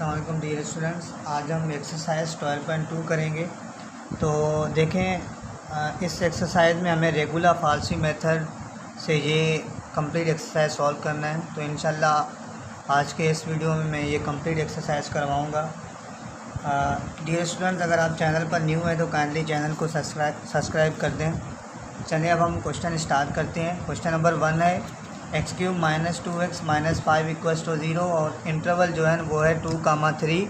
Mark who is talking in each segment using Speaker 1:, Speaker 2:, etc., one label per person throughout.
Speaker 1: अस्सलाम वालेकुम dear students. आज हम एक्सरसाइज 12.2 करेंगे। तो देखें, इस एक्सरसाइज में हमें रेगुलर फारसी मेथड से ये कंप्लीट एक्सरसाइज सॉल्व करना है। तो इंशाल्लाह आज के इस वीडियो में मैं ये कंप्लीट एक्सरसाइज करवाऊँगा। डियर स्टूडेंट्स, अगर आप चैनल पर न्यू है तो काइंडली चैनल को सब्सक्राइब कर दें। चलिए अब हम क्वेश्चन स्टार्ट करते हैं। क्वेश्चन नंबर 1 है x³ - 2x - 5 = 0 और इंटरवल जो है वो है 2,3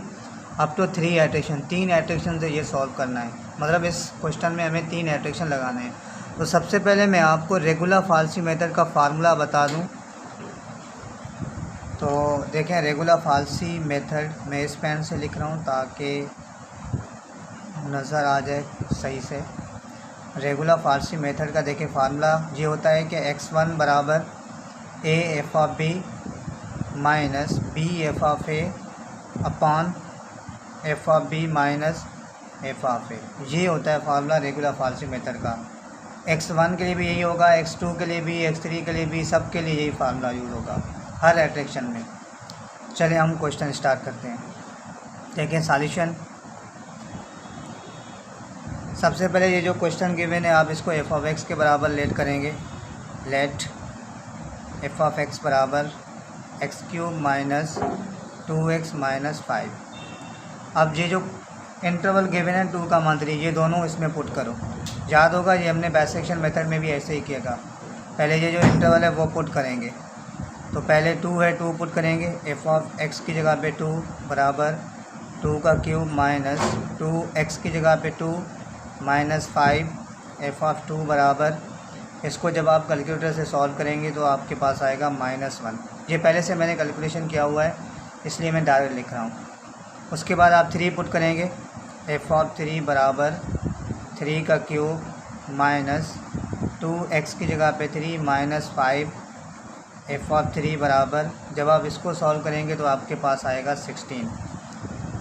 Speaker 1: अप टू 3 एट्रेक्शन। 3 एट्रेक्शन से ये सॉल्व करना है, मतलब इस क्वेश्चन में हमें 3 एट्रेक्शन लगाने हैं। तो सबसे पहले मैं आपको रेगुलर फारसी मेथड का फार्मूला बता दूं। तो देखें, रेगुलर फारसी मेथड मैं इस पेन से लिख रहा हूं ताकि नज़र आ जाए सही से। रेगुलर फारसी मेथड का देखें फार्मूला ये होता है कि x1 बराबर a(f(b) minus b(f(a) upon f(b) minus f(a). ये होता है फार्मूला रेगुलर फारसी मेथड का। x1 के लिए भी यही होगा, x2 के लिए भी, x3 के लिए भी, सब के लिए यही फार्मूला यूज़ होगा हर एट्रेक्शन में। चलिए हम क्वेश्चन स्टार्ट करते हैं। देखें सॉल्यूशन। सबसे पहले ये जो क्वेश्चन गिवन है आप इसको f(x) के बराबर लेट करेंगे। लेट f(x) बराबर x³ - 2x - 5। अब ये जो इंटरवल गिवन है 2,3 ये दोनों इसमें पुट करो। याद होगा ये हमने बाइसेक्शन मेथड में भी ऐसे ही किया था। पहले ये जो इंटरवल है वो पुट करेंगे। तो पहले 2 है, 2 पुट करेंगे। f(x) की जगह पे 2 बराबर 2³ माइनस 2x की जगह पे 2 माइनस 5 f(2) बराबर, इसको जब आप कैलकुलेटर से सॉल्व करेंगे तो आपके पास आएगा -1। ये पहले से मैंने कैलकुलेशन किया हुआ है इसलिए मैं डायरेक्ट लिख रहा हूँ। उसके बाद आप 3 पुट करेंगे। f(3) बराबर 3³ माइनस 2x की जगह पे 3 माइनस 5 f(3) बराबर, जब आप इसको सॉल्व करेंगे तो आपके पास आएगा 16।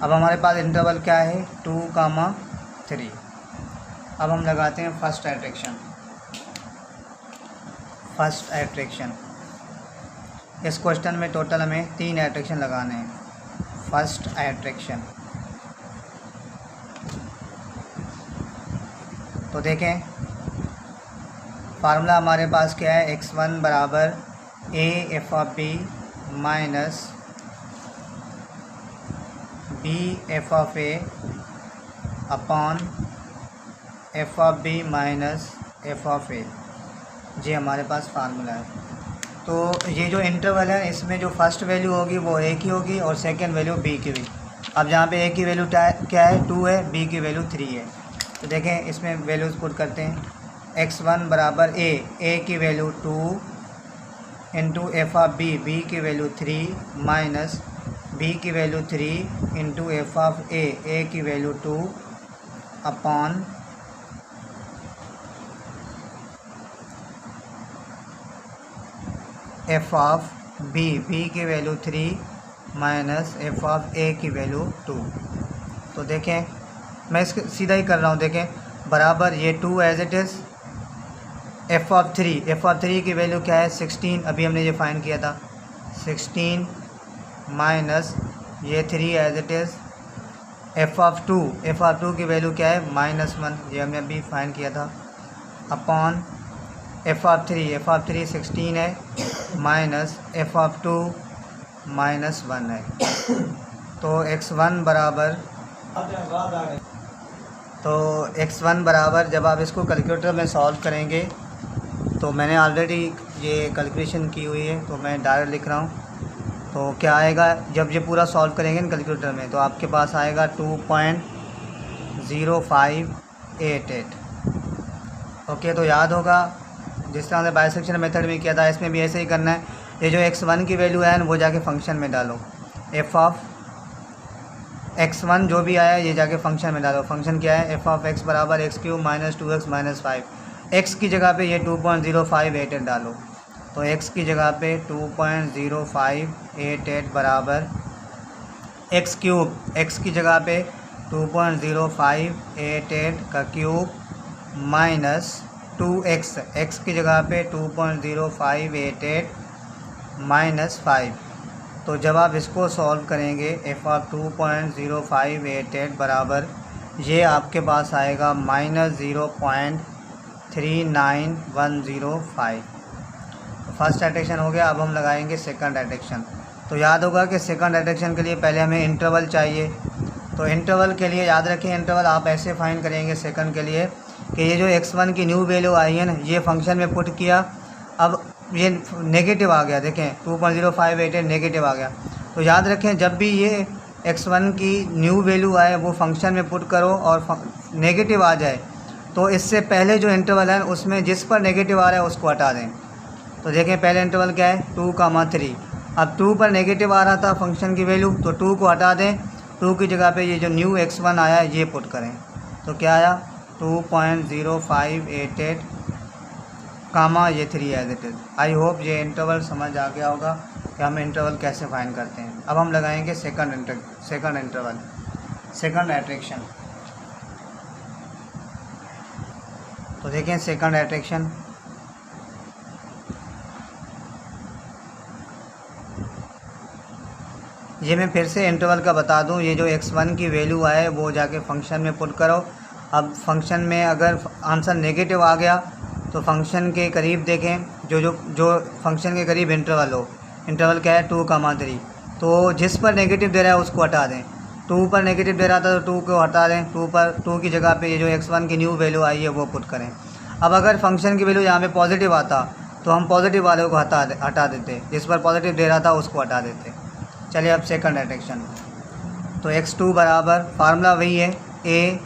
Speaker 1: अब हमारे पास इंटरवल क्या है 2,3। अब हम लगाते हैं फर्स्ट एट्रेक्शन। फर्स्ट एट्रेक्शन इस क्वेश्चन में टोटल हमें 3 एट्रेक्शन लगाने हैं। फर्स्ट एट्रेक्शन तो देखें फार्मूला हमारे पास क्या है, x1 बराबर a(f(b) minus b(f(a) upon f(b) minus f(a). ये हमारे पास फार्मूला है। तो ये जो इंटरवल है इसमें जो फर्स्ट वैल्यू होगी वो a की होगी और सेकंड वैल्यू b की हुई। अब जहाँ पे a की वैल्यू क्या है 2 है, b की वैल्यू 3 है। तो देखें इसमें वैल्यूज़ पुट करते हैं। x1 बराबर a की वैल्यू 2 इंटू f(b) b की वैल्यू 3 माइनस b की वैल्यू 3 इंटू f(a) की वैल्यू 2 अपॉन f(b) b की वैल्यू 3 माइनस f(a) की वैल्यू 2। तो देखें मैं इसको सीधा ही कर रहा हूँ। देखें बराबर ये 2 एज इट इज़ f(3) की वैल्यू क्या है 16, अभी हमने ये फाइंड किया था 16 माइनस ये 3 एज इट इज़ f(2) की वैल्यू क्या है -1, ये हमने अभी फाइंड किया था अपॉन f(3) 16 है माइनस f(2) -1 है। तो x1 बराबर जब आप इसको कैलकुलेटर में सॉल्व करेंगे तो मैंने ऑलरेडी ये कैलकुलेशन की हुई है तो मैं डायरेक्ट लिख रहा हूँ। तो क्या आएगा जब ये पूरा सॉल्व करेंगे ना कैलकुलेटर में तो आपके पास आएगा 2.0588। ओके, तो याद होगा जिस तरह से बाइसेक्शन मेथड में किया था इसमें भी ऐसे ही करना है। ये जो x1 की वैल्यू है ना वो जाके फंक्शन में डालो। f(x1) जो भी आया ये जाके फंक्शन में डालो। फंक्शन क्या है f(x) बराबर x³ - 2x - 5। x की जगह पे ये 2.0588 डालो। तो x की जगह पे 2.0588 बराबर x³ x की जगह पे 2.0588 का क्यूब माइनस 2x x की जगह पे 2.0588 -5। तो तो जब आप इसको सॉल्व करेंगे एफ ऑफ 2.0588 बराबर ये आपके पास आएगा -0.39105। फर्स्ट एडिक्शन हो गया। अब हम लगाएंगे सेकंड एडिक्शन। तो याद होगा कि सेकंड एडिक्शन के लिए पहले हमें इंटरवल चाहिए। तो इंटरवल के लिए याद रखें, इंटरवल आप ऐसे फाइंड करेंगे सेकंड के लिए कि ये जो x1 की न्यू वैल्यू आई है ना, ये फंक्शन में पुट किया, अब ये नेगेटिव आ गया, देखें 2.0588 नेगेटिव आ गया। तो याद रखें जब भी ये x1 की न्यू वैल्यू आए वो फंक्शन में पुट करो और नेगेटिव आ जाए तो इससे पहले जो इंटरवल है उसमें जिस पर नेगेटिव आ रहा है उसको हटा दें। तो देखें पहले इंटरवल क्या है 2,3। अब 2 पर नेगेटिव आ रहा था फंक्शन की वैल्यू, तो 2 को हटा दें, 2 की जगह पे ये जो न्यू x1 आया है ये पुट करें। तो क्या आया 2.0588 कामा ये 3 as it is. I hope ये इंटरवल समझ आ गया होगा कि हम इंटरवल कैसे फाइंड करते हैं। अब हम लगाएंगे सेकंड इंटरवल, सेकंड एट्रैक्शन। तो देखें सेकंड एट्रैक्शन, ये मैं फिर से इंटरवल का बता दूं, ये जो x1 की वैल्यू आए वो जाके फंक्शन में पुट करो। अब फंक्शन में अगर आंसर नेगेटिव आ गया तो फंक्शन के करीब देखें, जो फंक्शन के करीब इंटरवल हो, इंटरवल क्या है 2,3, तो जिस पर नेगेटिव दे रहा है उसको हटा दें। 2 पर नेगेटिव दे रहा था तो 2 को हटा दें, 2 की जगह पे ये जो x1 की न्यू वैल्यू आई है वो पुट करें। अब अगर फंक्शन की वैल्यू यहाँ पे पॉजिटिव आता तो हम पॉजिटिव वाले को हटा देते, जिस पर पॉजिटिव दे रहा था उसको हटा देते। चलिए अब सेकंड एडिक्शन। तो x2 बराबर फार्मूला वही है a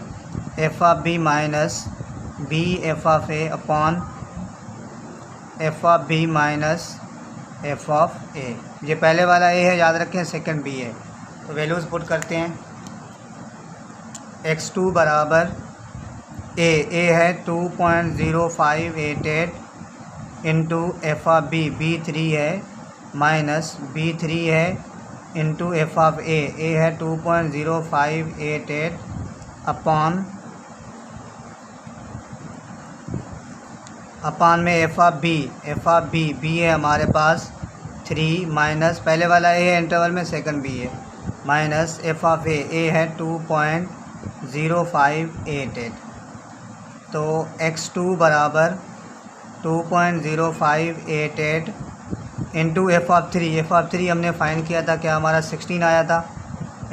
Speaker 1: F of b minus b F of a upon F of b minus F of a। ये पहले वाला a है याद रखें, सेकंड b है। तो वैल्यूज़ पुट करते हैं। x2 बराबर a है 2.0588 इंटू एफ ऑफ b 3 है माइनस b3 है इंटू एफ ऑफ a है 2.0588 अपॉन में एफ ऑफ b है हमारे पास 3 माइनस पहले वाला a है इंटरवल में, सेकंड b है, माइनस एफ ऑफ a है 2.0588। तो x2 बराबर 2.0588 इंटू एफ ऑफ 3 हमने फाइंड किया था, क्या हमारा 16 आया था।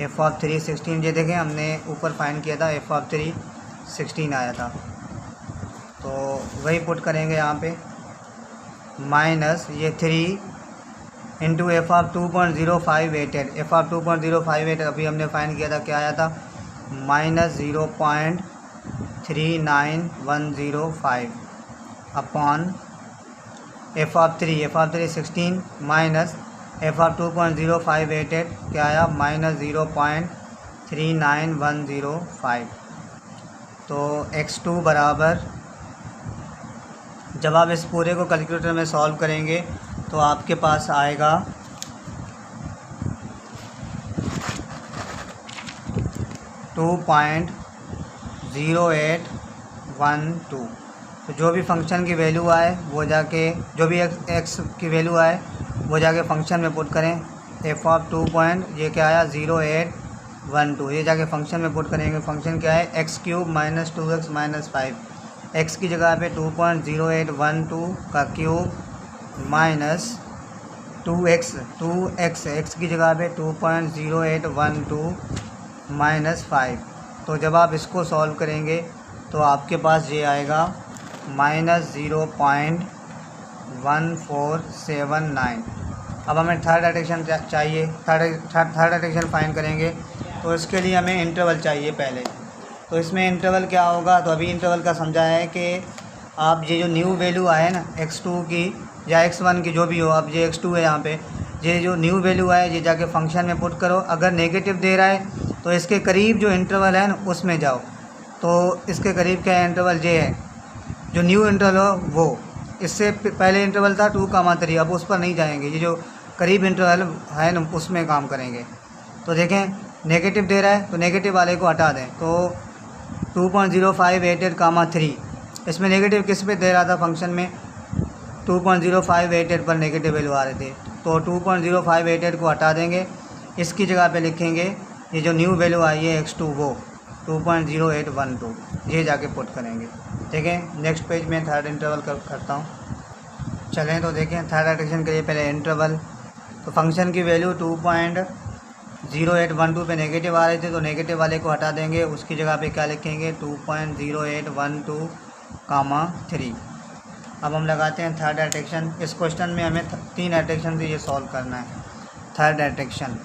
Speaker 1: एफ ऑफ 3 16, ये देखें हमने ऊपर फाइंड किया था, एफ ऑफ 3 16 आया था। तो वही पुट करेंगे यहाँ पे, माइनस ये 3 into F of 2.0588। F of 2.058 अभी हमने फाइंड किया था, क्या आया था minus 0.39105 upon F of 3 16 minus F of 2.0588 क्या आया माइनस 0.39105। तो x2 बराबर, जब आप इस पूरे को कैलकुलेटर में सॉल्व करेंगे तो आपके पास आएगा 2.0812। तो जो भी फंक्शन की वैल्यू आए वो जाके, जो भी x की वैल्यू आए वो जाके फंक्शन में पुट करें। एफ ऑफ 2 ये क्या आया 0812, ये जाके फंक्शन में पुट करेंगे। फंक्शन क्या है x³ minus 2x minus 5, x की जगह पे 2.0812 का क्यूब माइनस 2x x की जगह पे 2.0812 माइनस 5। तो जब आप इसको सॉल्व करेंगे तो आपके पास ये आएगा माइनस 0.1479। अब हमें थर्ड एडिक्शन चाहिए, थर्ड एडिक्शन फाइंड करेंगे तो इसके लिए हमें इंटरवल चाहिए पहले। तो इसमें इंटरवल क्या होगा, तो अभी इंटरवल का समझाया है कि आप ये जो न्यू वैल्यू आए ना x2 की या x1 की जो भी हो, अब ये x2 है यहाँ पे, ये जो न्यू वैल्यू आए ये जाके फंक्शन में पुट करो। अगर नेगेटिव दे रहा है तो इसके करीब जो इंटरवल है ना उसमें जाओ। तो इसके करीब क्या है इंटरवल, ये है जो न्यू इंटरवल हो वो। इससे पहले इंटरवल था 2,3, अब उस पर नहीं जाएंगे, ये जो करीब इंटरवल है ना उसमें काम करेंगे। तो देखें नेगेटिव दे रहा है तो नेगेटिव वाले को हटा दें। तो 2.0588, इसमें नेगेटिव किस पे दे रहा था फंक्शन में 2.0588 पर नेगेटिव वैल्यू आ रहे थे। तो 2.0588 को हटा देंगे, इसकी जगह पे लिखेंगे ये जो न्यू वैल्यू आई है x2 वो 2.0812, ये जाके पुट करेंगे। ठीक है, नेक्स्ट पेज में थर्ड इंटरवल करता हूँ। चलें तो देखें थर्ड इटरेशन के लिए पहले इंटरवल, तो फंक्शन की वैल्यू 2.0812 पे नेगेटिव आ रहे थे, तो नेगेटिव वाले को हटा देंगे, उसकी जगह पे क्या लिखेंगे 2.0812, 3। अब हम लगाते हैं थर्ड इटरेशन। इस क्वेश्चन में हमें 3 इटरेशन से ये सॉल्व करना है। थर्ड इटरेशन,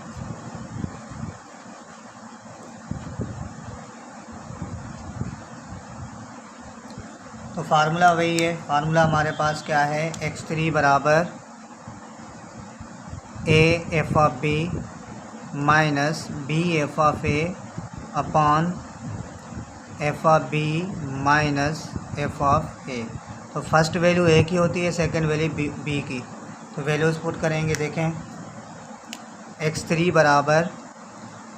Speaker 1: तो फार्मूला वही है। फार्मूला हमारे पास क्या है, x3 बराबर a f of b minus b f of a upon f of b minus f of a। तो फर्स्ट वैल्यू a की होती है, सेकंड वैल्यू b की, तो वैल्यूज़ पुट करेंगे। देखें x3 बराबर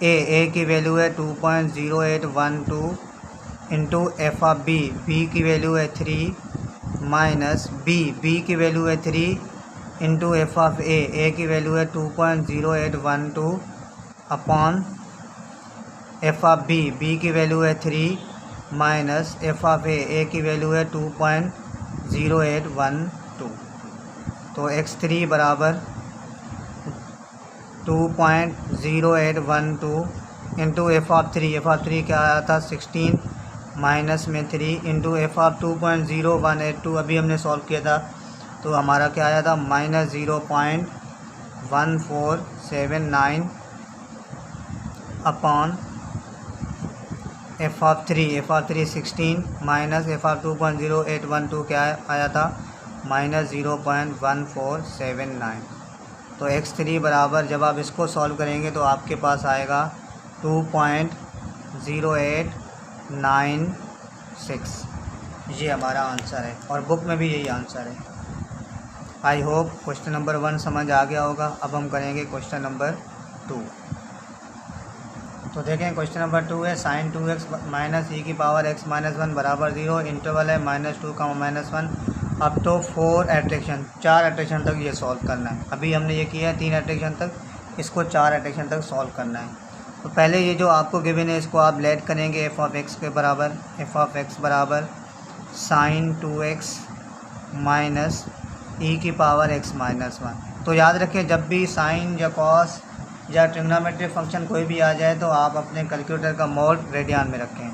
Speaker 1: a की वैल्यू है 2.0812 इंटू एफ ऑफ b की वैल्यू है 3 माइनस b की वैल्यू है 3 इंटू एफ ऑफ a की वैल्यू है 2.0812 अपॉन एफ ऑफ b की वैल्यू है 3 माइनस एफ ऑफ a की वैल्यू है 2.0812। तो x3 बराबर 2.0812 इंटू एफ ऑफ 3 क्या आया था 16 माइनस में 3 इंटू एफ ऑफ 2.0182 अभी हमने सॉल्व किया था, तो हमारा क्या आया था minus 0.1479 upon F of 3 16 minus F of 2.0812 क्या आया था माइनस 0.1479। तो x3 बराबर जब आप इसको सॉल्व करेंगे तो आपके पास आएगा 2.0896। ये हमारा आंसर है और बुक में भी यही आंसर है। आई होप क्वेश्चन नंबर 1 समझ आ गया होगा। अब हम करेंगे क्वेश्चन नंबर 2। तो देखें क्वेश्चन नंबर 2 है साइन 2x माइनस e की पावर x माइनस 1 बराबर 0, इंटरवल है -2 माइनस 1 अप तो 4 इटरेशन, 4 इटरेशन तक ये सॉल्व करना है। अभी हमने ये किया है 3 इटरेशन तक, इसको 4 इटरेशन तक सॉल्व करना है। तो पहले ये जो आपको गिवन है इसको आप लेट करेंगे एफ ऑफ एक्स के बराबर, एफ ऑफ एक्स बराबर साइन 2x माइनस ई की पावर x माइनस 1। तो याद रखें जब भी साइन या कॉस या ट्रिग्नोमेट्रिक फंक्शन कोई भी आ जाए तो आप अपने कैलकुलेटर का मोड रेडियन में रखें।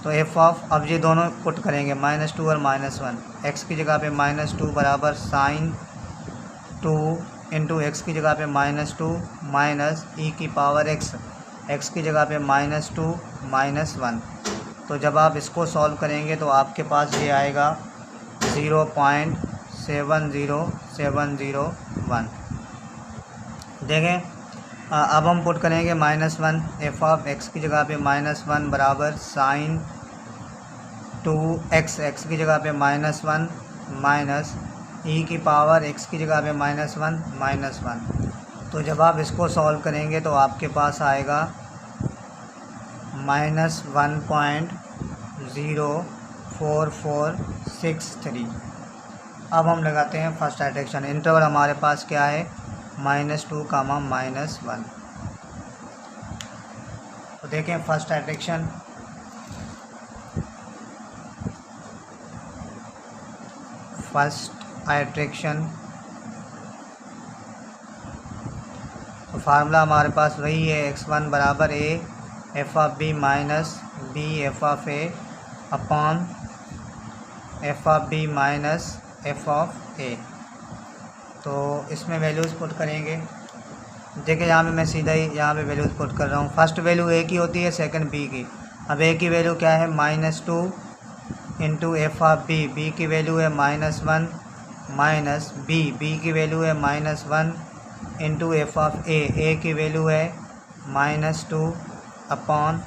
Speaker 1: तो एफ ऑफ, अब ये दोनों पुट करेंगे -2 और -1, x की जगह पे -2 बराबर साइन 2 इंटू एक्स की जगह पे -2 माइनस ई की पावर x की जगह पे -2 -1। तो जब आप इसको सॉल्व करेंगे तो आपके पास ये आएगा 0.70701। देखें अब हम पुट करेंगे -1, एफ ऑफ एक्स की जगह पे -1 बराबर साइन 2x, एक्स की जगह पे -1 माइनस ई की पावर x की जगह पे -1। तो जब आप इसको सॉल्व करेंगे तो आपके पास आएगा -1.04463। अब हम लगाते हैं फर्स्ट इटरेशन। इंटरवल हमारे पास क्या है -2, -1। तो देखें फर्स्ट इटरेशन, तो फार्मूला हमारे पास वही है x1 बराबर a F of b minus b F of a upon F of b minus F of a। तो इसमें वैल्यूज़ पुट करेंगे। देखिए यहाँ पे मैं सीधा ही यहाँ पे वैल्यूज़ पुट कर रहा हूँ। फर्स्ट वैल्यू a की होती है, सेकंड b की। अब a की वैल्यू क्या है -2 इंटू एफ ऑफ b की वैल्यू है -1 माइनस b की वैल्यू है -1 इंटू एफ ऑफ a की वैल्यू है -2 अपॉन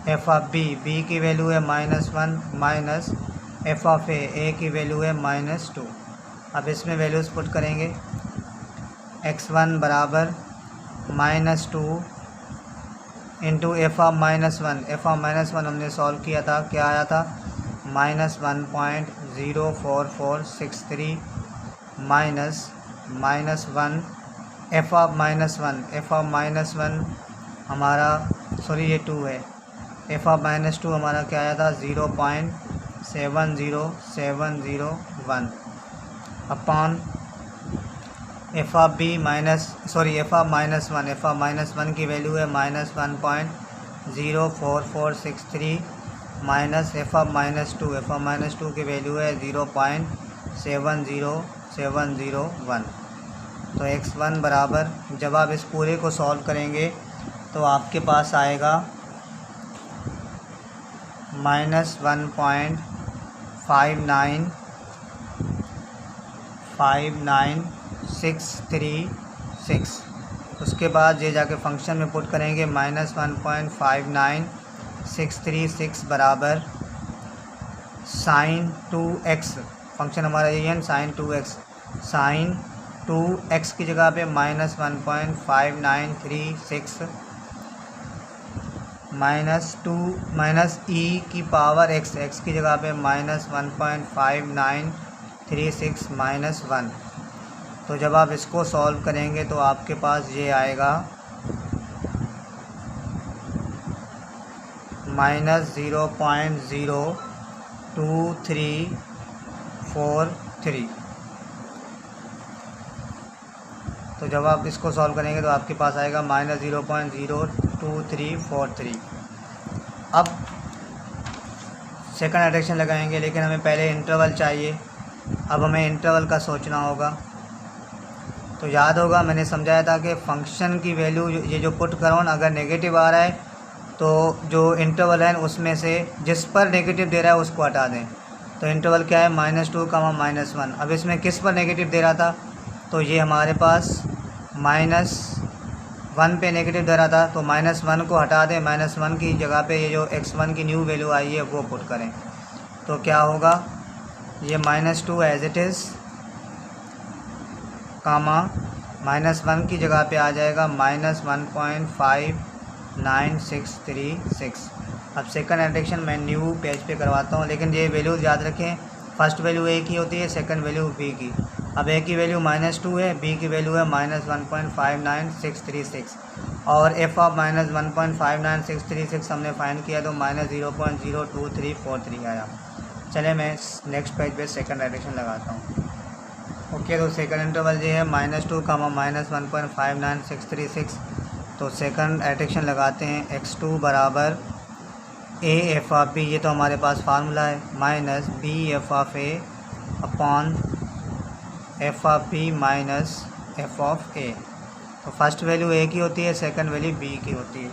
Speaker 1: एफ ऑफ b की वैल्यू है -1 माइनस एफ ऑफ a की वैल्यू है -2। अब इसमें वैल्यूज़ पुट करेंगे। x1 बराबर -2 into F of -1, F of -1 हमने सॉल्व किया था, क्या आया था -1.04463 माइनस -1 एफ ऑफ -1 हमारा सॉरी ये 2 है। एफ ऑफ -2 हमारा क्या आया था 0.70701 अपॉन एफ ऑफ -1 की वैल्यू है -1.04463 माइनस एफ ऑफ -2 की वैल्यू है 0.70701। तो x1 बराबर, जब आप इस पूरे को सॉल्व करेंगे तो आपके पास आएगा -1.59636। उसके बाद ये जाके फंक्शन में पुट करेंगे -1.59636 बराबर sin 2x। फंक्शन हमारा ये है sin 2x। sin 2x की जगह पे -1.596 माइनस e की पावर x की जगह पे -1.5936 -1। तो जब आप इसको सॉल्व करेंगे तो आपके पास ये आएगा -0.02343। तो जब आप इसको सॉल्व करेंगे तो आपके पास आएगा -0.02343। अब सेकंड एडिशन लगाएंगे, लेकिन हमें पहले इंटरवल चाहिए। अब हमें इंटरवल का सोचना होगा। तो याद होगा मैंने समझाया था कि फंक्शन की वैल्यू ये जो पुट करो ना, अगर नेगेटिव आ रहा है तो जो इंटरवल है उसमें से जिस पर नेगेटिव दे रहा है उसको हटा दें। तो इंटरवल क्या है -2, -1। अब इसमें किस पर नेगेटिव दे रहा था, तो ये हमारे पास -1 पे नेगेटिव दे रहा था, तो -1 को हटा दें। -1 की जगह पे ये जो x1 की न्यू वैल्यू आई है वो पुट करें। तो क्या होगा, ये -2 एज इट इज़ कामा -1 की जगह पे आ जाएगा -1.59636। अब सेकंड एडिशन मैं न्यू पेज पे करवाता हूँ, लेकिन ये वैल्यूज़ याद रखें। फर्स्ट वैल्यू a की होती है, सेकंड वैल्यू b की। अब a की वैल्यू -2 है, b की वैल्यू है -1.59636 और f ऑफ -1.59636 हमने फाइंड किया तो -0.02343 आया। चले मैं नेक्स्ट पेज पे सेकंड एडिशन लगाता हूँ। ओके, तो सेकंड इंटरवल ये है -2, -1.59636। तो सेकंड एडिशन लगाते हैं। x2 बराबर a एफ ऑफ b, ये तो हमारे पास फार्मूला है, minus b F of a upon F of b minus F of a। तो फर्स्ट वैल्यू a की होती है, सेकंड वैल्यू b की होती है।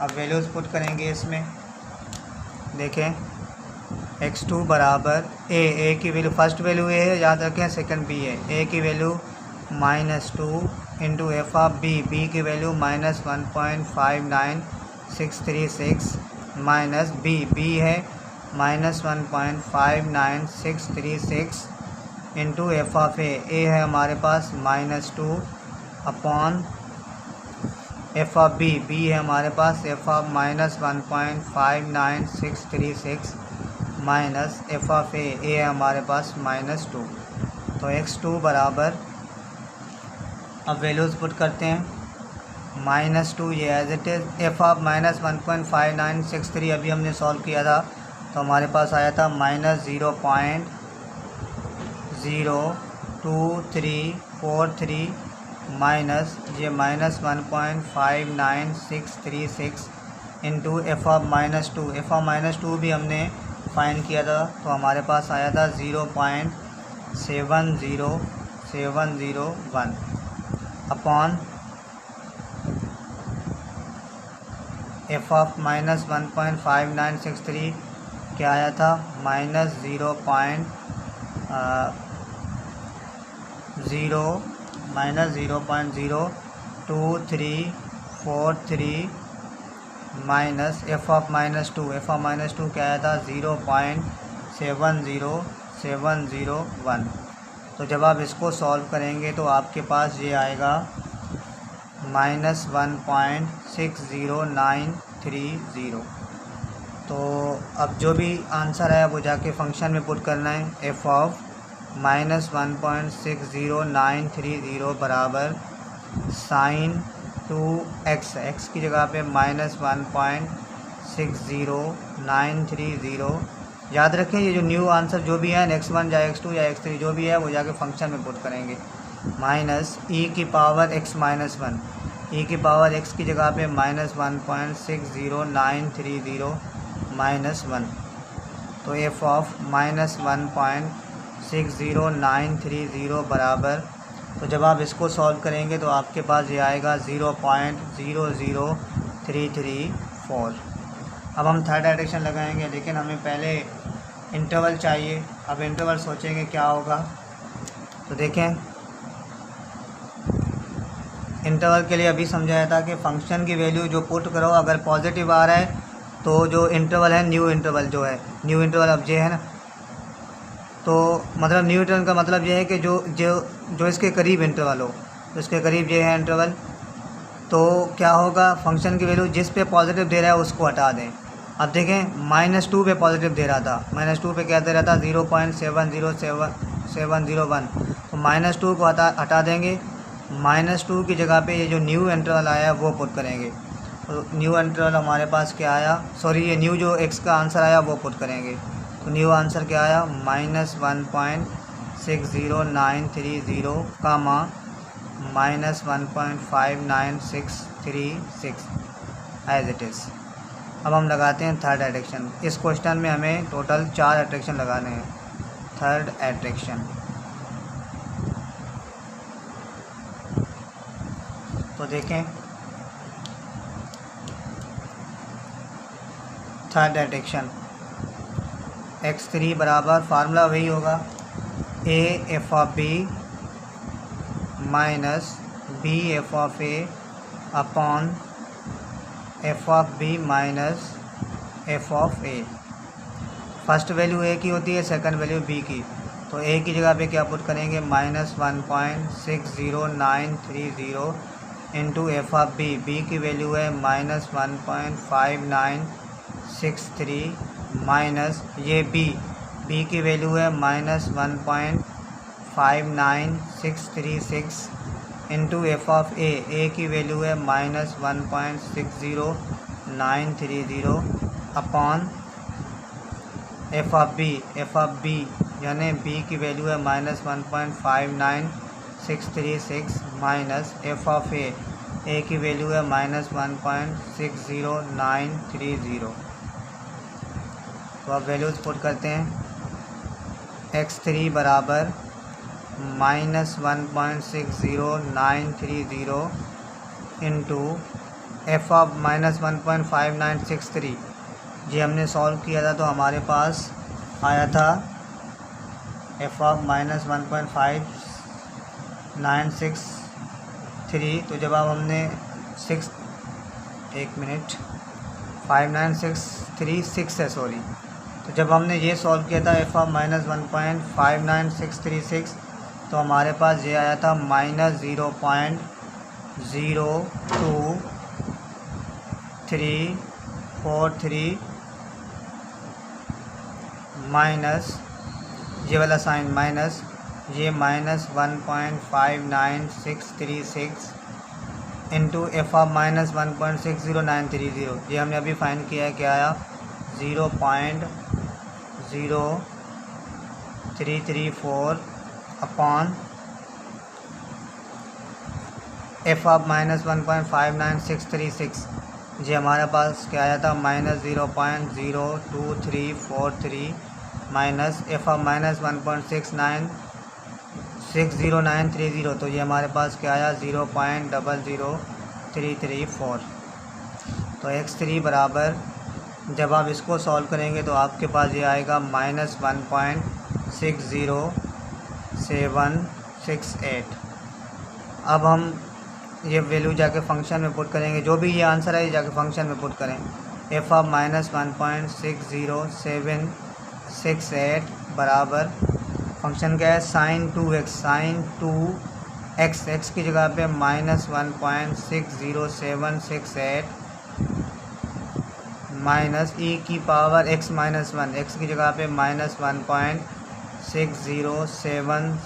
Speaker 1: अब वैल्यूज़ पुट करेंगे इसमें। देखें x2 बराबर a की वैल्यू, फर्स्ट वैल्यू a है याद रखें, सेकंड b है। a की value -2 into F of b की वैल्यू -1.59636 माइनस b है -1.59636 इंटू एफ ऑफ a है हमारे पास -2 अपॉन एफ ऑफ b है हमारे पास F of -1.59636 minus F of a है हमारे पास -2। तो x2 बराबर, अब वैल्यूज़ पुट करते हैं। -2 ये as it is, F of -1.5963 अभी हमने सॉल्व किया था तो हमारे पास आया था -0.02343 माइनस ये -1.59636 into F of -2। F of -2 भी हमने फाइंड किया था तो हमारे पास आया था 0.70701 अपॉन एफ ऑफ -1.5963 क्या आया था -0.02343 माइनस एफ ऑफ -2 क्या आया था 0.70701। तो जब आप इसको सॉल्व करेंगे तो आपके पास ये आएगा -1.60930। तो अब जो भी आंसर है वो जाके फंक्शन में पुट करना है। एफ ऑफ -1.60930 बराबर साइन 2x, x की जगह पे -1.60930। याद रखें ये जो न्यू आंसर जो भी है x1 या x2 या x3 जो भी है वो जाके फंक्शन में पुट करेंगे। माइनस e की पावर x माइनस 1, e की पावर x की जगह पे -1.60930 -1। तो f ऑफ -1.60930 बराबर, तो जब आप इसको सॉल्व करेंगे तो आपके पास ये आएगा 0.00334। अब हम थर्ड एडिशन लगाएंगे, लेकिन हमें पहले इंटरवल चाहिए। अब इंटरवल सोचेंगे क्या होगा, तो देखें इंटरवल के लिए अभी समझाया था कि फंक्शन की वैल्यू जो पुट करो अगर पॉजिटिव आ रहा है तो जो इंटरवल है न्यू इंटरवल जो है, न्यू इंटरवल अब ये है ना, तो मतलब न्यू इंटरवल का मतलब ये है कि जो इसके करीब इंटरवल हो, तो इसके करीब ये है इंटरवल, तो क्या होगा फंक्शन की वैल्यू जिस पे पॉजिटिव दे रहा है उसको हटा दें। अब देखें -2 पे पॉजिटिव दे रहा था, -2 पे क्या दे रहा था 0.707701, तो -2 को हटा देंगे। -2 की जगह पे ये जो न्यू इंटरवल आया वो पुट करेंगे, तो न्यू इंटरवल हमारे पास क्या आया, सॉरी ये न्यू जो x का आंसर आया वो पुट करेंगे। तो न्यू आंसर क्या आया -1.60930 कामा -1.59636 एज इट इज़। अब हम लगाते हैं थर्ड एडिक्शन। इस क्वेश्चन में हमें टोटल 4 एडिक्शन लगाने हैं। थर्ड एडिक्शन, तो देखें थर्ड एडिक्शन x3 बराबर फार्मूला वही होगा a f of b minus b f of a upon f of b minus f of a। First value a की होती है, सेकंड वैल्यू b की, तो a की जगह पे क्या पुट करेंगे -1.60930 into F of b, b की वैल्यू है -1.5963 माइनस ये b की वैल्यू है -1.59636 इंटू एफ ऑफ a की वैल्यू है -1.60930 अपॉन एफ ऑफ b यानी b की वैल्यू है -1.59636 माइनस एफ ऑफ a की वैल्यू है -1.60930। तो अब वैल्यूज़ पुट करते हैं। x3 बराबर -1.60930 इंटू एफ ऑफ -1.5963, ये हमने सॉल्व किया था तो हमारे पास आया था एफ ऑफ -1.5963। तो जब आप हमने 59636 है सॉरी, तो जब हमने ये सॉल्व किया था एफ ऑफ -1.59636, तो हमारे पास ये आया था -0.02343 माइनस ये वाला साइन माइनस ये -1.59636 इंटू एफ ऑफ -1.60930, ये हमने अभी फाइंड किया है, क्या आया 0.0334 अपॉन एफ ऑफ -1.59636, ये हमारे पास क्या आया था -0.02343 माइनस एफ ऑफ -1.60930, तो ये हमारे पास क्या आया 0.00334। तो x3 बराबर जब आप इसको सॉल्व करेंगे तो आपके पास ये आएगा -1.60768। अब हम ये वैल्यू जाके फंक्शन में पुट करेंगे, जो भी ये आंसर है ये जाके फंक्शन में पुट करें। एफ ऑफ -1.60768 बराबर फंक्शन क्या है sign 2x, sign 2x, x की जगह पे -1.60768 माइनस e की पावर x माइनस 1, x की जगह पे -1.60930 607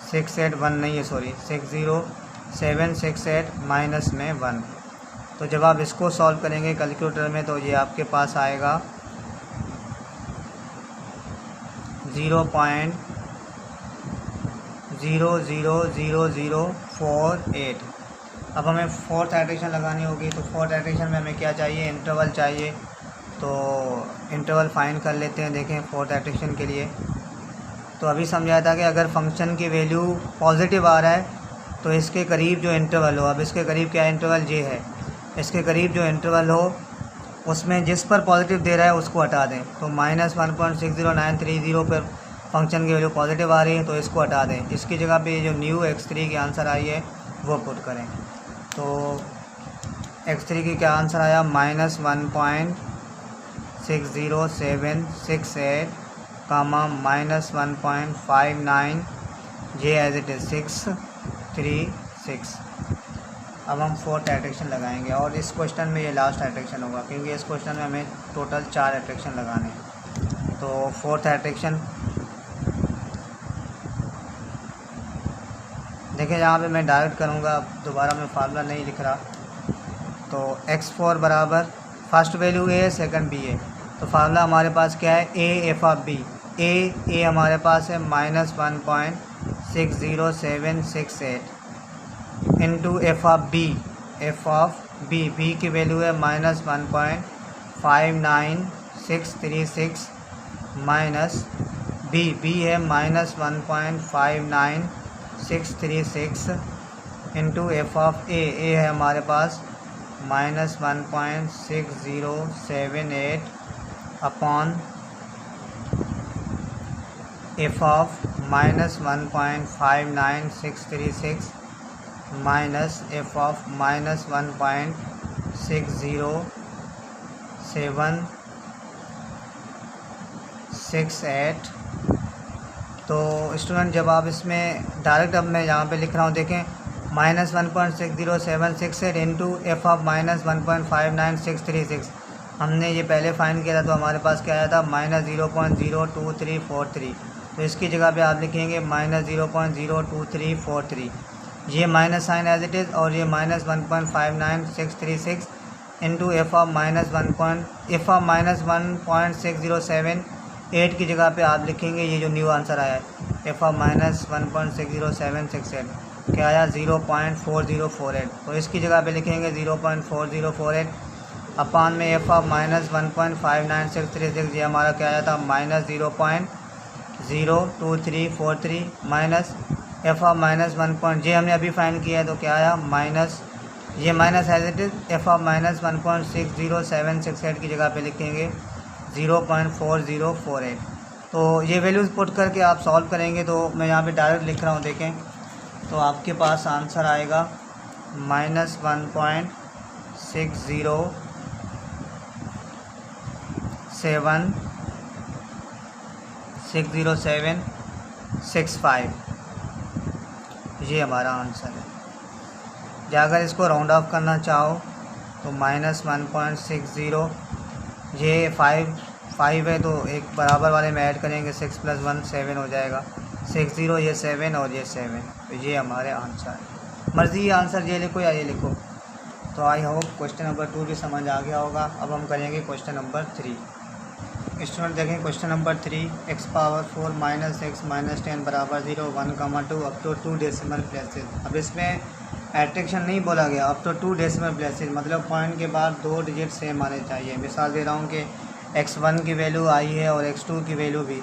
Speaker 1: 681 नहीं है, सॉरी 60768 माइनस में 1। तो जब आप इसको सॉल्व करेंगे कैलकुलेटर में तो ये आपके पास आएगा 0.000048। अब हमें फोर्थ एडिशन लगानी होगी, तो फोर्थ एडिशन में हमें क्या चाहिए, इंटरवल चाहिए। तो इंटरवल फाइंड कर लेते हैं। देखें फोर्थ एडिशन के लिए तो अभी समझाया था कि अगर फंक्शन की वैल्यू पॉजिटिव आ रहा है तो इसके करीब जो इंटरवल हो, अब इसके करीब क्या इंटरवल ये है, इसके करीब जो इंटरवल हो उसमें जिस पर पॉजिटिव दे रहा है उसको हटा दें। तो -1.60930 पर फंक्शन की वैल्यू पॉजिटिव आ रही है तो इसको हटा दें। इसकी जगह पे जो न्यू x3 की आंसर आई है वो पुट करें। तो x3 की क्या आंसर आया, -1.60768 -1.59 जे एज इट इज़ 636। अब हम फोर्थ एट्रैक्शन लगाएंगे और इस क्वेश्चन में ये लास्ट एट्रैक्शन होगा क्योंकि इस क्वेश्चन में हमें टोटल 4 एट्रैक्शन लगाने हैं। तो फोर्थ एट्रैक्शन देखिए, यहाँ पे मैं डायरेक्ट करूँगा, दोबारा मैं फार्मूला नहीं लिख रहा। तो x4 बराबर फर्स्ट वैल्यू ए है, सेकंड बी है। तो फार्मूला हमारे पास क्या है, A F of B. A हमारे पास है -1.60768 into F of B. B की वैल्यू है -1.59636 माइनस बी है -1.59636 इंटू एफ ऑफ ए है हमारे पास -1.6078 upon F of -1.59636 minus F of -1.60768। तो स्टूडेंट जब आप इसमें डायरेक्ट, अब मैं यहाँ पे लिख रहा हूँ, देखें -1.60768 इंटू एफ ऑफ -1.59636 हमने ये पहले फाइंड किया था। तो हमारे पास क्या आया था, -0.02343। तो इसकी जगह पे आप लिखेंगे -0.02343। ये minus sign as it is और ये -1.59636 इंटू एफ ऑफ -1.607 की जगह पे आप लिखेंगे ये जो न्यू आंसर आया है एफ ऑफ -1.60768 क्या आया, 0.4048। तो इसकी जगह पे लिखेंगे 0.4048 अपान में एफ ऑफ -1.59636। ये हमारा क्या आया था, -0.02343 माइनस एफ ऑफ -1. जे हमने अभी फाइंड किया है तो क्या आया, माइनस ये minus as it is F of -1.60768 की जगह पे लिखेंगे 0.4048। तो ये वैल्यूज़ पुट करके आप सॉल्व करेंगे। तो मैं यहाँ पे डायरेक्ट लिख रहा हूँ, देखें तो आपके पास आंसर आएगा -1.60765। ये हमारा आंसर है। या अगर इसको राउंड ऑफ करना चाहो तो -1.60, ये 5 है तो एक बराबर वाले में ऐड करेंगे 6 + 1 7 हो जाएगा। 60 ये 7 और ये 7, तो ये हमारे आंसर है। मर्ज़ी ये आंसर ये लिखो या ये लिखो। तो आई होप क्वेश्चन नंबर 2 भी समझ आ गया होगा। अब हम करेंगे क्वेश्चन नंबर 3। स्टूडेंट देखें question number 3, x power 4 - x - 10 बराबर 0 1, 2 अप टू 2 डेसिमल प्लेसेस। अब इसमें एट्रैक्शन नहीं बोला गया, अप टू 2 डेसिमल प्लेसेस मतलब पॉइंट के बाद 2 डिजिट सेम आने चाहिए। मिसाल दे रहा हूँ कि x1 की वैल्यू आई है और x2 की वैल्यू भी,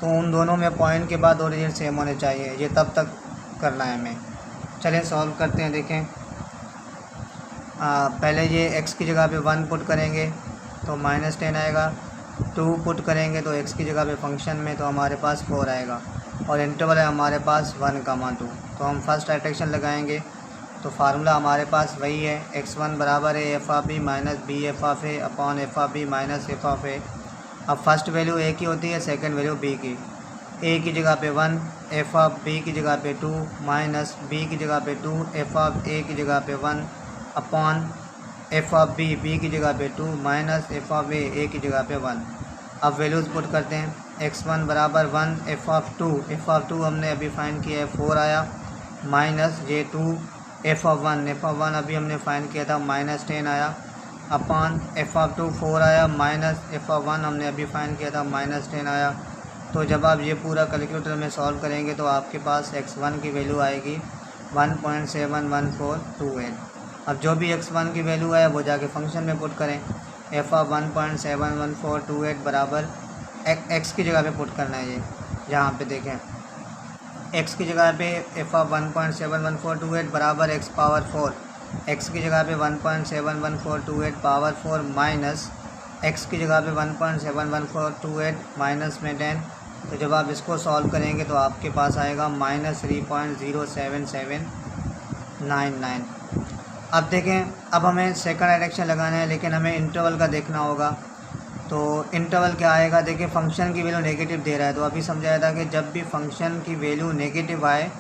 Speaker 1: तो उन दोनों में पॉइंट के बाद 2 डिजिट सेम होने चाहिए। ये तब तक करना है हमें। चलें सॉल्व करते हैं। देखें पहले ये x की जगह पे 1 पुट करेंगे तो -10 आएगा। 2 पुट करेंगे तो x की जगह पे फंक्शन में तो हमारे पास 4 आएगा और इंटरवल है हमारे पास 1, 2। तो हम फर्स्ट एट्रैक्शन लगाएंगे। तो फार्मूला हमारे पास वही है, x1 बराबर है F of B minus B F of A upon F of B minus F of A. अब फर्स्ट वैल्यू ए की होती है, सेकंड वैल्यू बी की। ए की जगह पे 1, एफ ऑफ बी की जगह पे 2 माइनस बी की जगह पे 2, एफ ऑफ ए की जगह पे 1 upon F of B, B की जगह पे 2 माइनस एफ ऑफ ए की जगह पे 1। अब वैल्यूज़ पुट करते हैं। x1 बराबर 1, एफ ऑफ 2 हमने अभी फाइंड किया है 4 आया, माइनस ये 2 एफ ऑफ 1 अभी हमने फाइंड किया था -10 आया, अपॉन एफ ऑफ 2 4 आया, माइनस एफ ऑफ 1 हमने अभी फाइंड किया था -10 आया। तो जब आप ये पूरा कैलकुलेटर में सॉल्व करेंगे तो आपके पास x1 की वैल्यू आएगी 1.71428। अब जो भी x1 की वैल्यू है वो जाके फंक्शन में पुट करें। एफ ऑफ 1.71428 बराबर x की जगह पे पुट करना है। ये यहाँ पे देखें, x की जगह पे एफ ऑफ 1.71428 बराबर x पावर 4, x की जगह पे 1.71428 पावर 4 माइनस x की जगह पे 1.71428 माइनस में 10। तो जब आप इसको सॉल्व करेंगे तो आपके पास आएगा -3.07799। अब देखें, अब हमें सेकंड डायरेक्शन लगाना है, लेकिन हमें इंटरवल का देखना होगा। तो इंटरवल क्या आएगा, देखिए फंक्शन की वैल्यू नेगेटिव दे रहा है, तो अभी समझाया था कि जब भी फंक्शन की वैल्यू नेगेटिव आए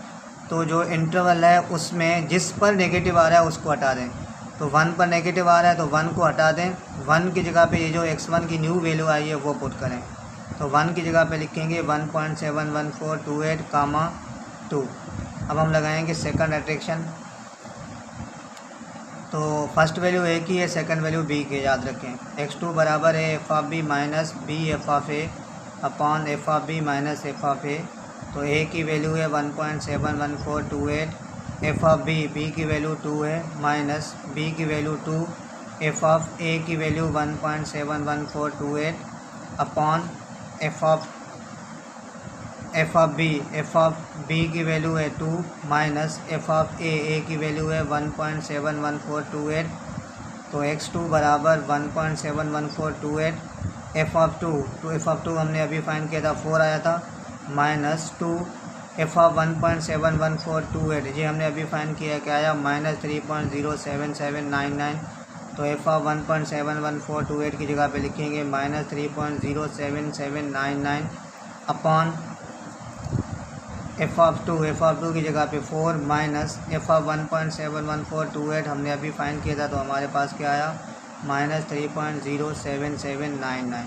Speaker 1: तो जो इंटरवल है उसमें जिस पर नेगेटिव आ रहा है उसको हटा दें। तो 1 पर नेगेटिव आ रहा है तो 1 को हटा दें, 1 की जगह पे ये जो x1 की न्यू वैल्यू आई है वो पुट करें। तो 1 की जगह पे लिखेंगे 1.71428 कामा 2। अब हम लगाएंगे सेकंड डायरेक्शन। तो फर्स्ट वैल्यू ए की है, सेकंड वैल्यू बी की, याद रखें। x2 बराबर है F of B minus B F of A upon F of B minus F of A. तो ए की वैल्यू है 1.71428, एफ ऑफ बी की वैल्यू 2 है, माइनस बी की वैल्यू 2, एफ ऑफ ए की value 1.71428 upon F of B की value है 2 minus F of A की वैल्यू है 1.71428। तो x2 बराबर 1.71428, एफ ऑफ 2 हमने अभी फाइंड किया था 4 आया था, माइनस 2 एफ ऑफ 1.71428 ये हमने अभी फाइंड किया, क्या आया -3.07799। तो एफ ऑफ 1.71428 की जगह पे लिखेंगे -3.07799 अपॉन एफ ऑफ 2 की जगह पे 4 माइनस एफ ऑफ 1.71428 हमने अभी फाइंड किया था, तो हमारे पास क्या आया -3.07799।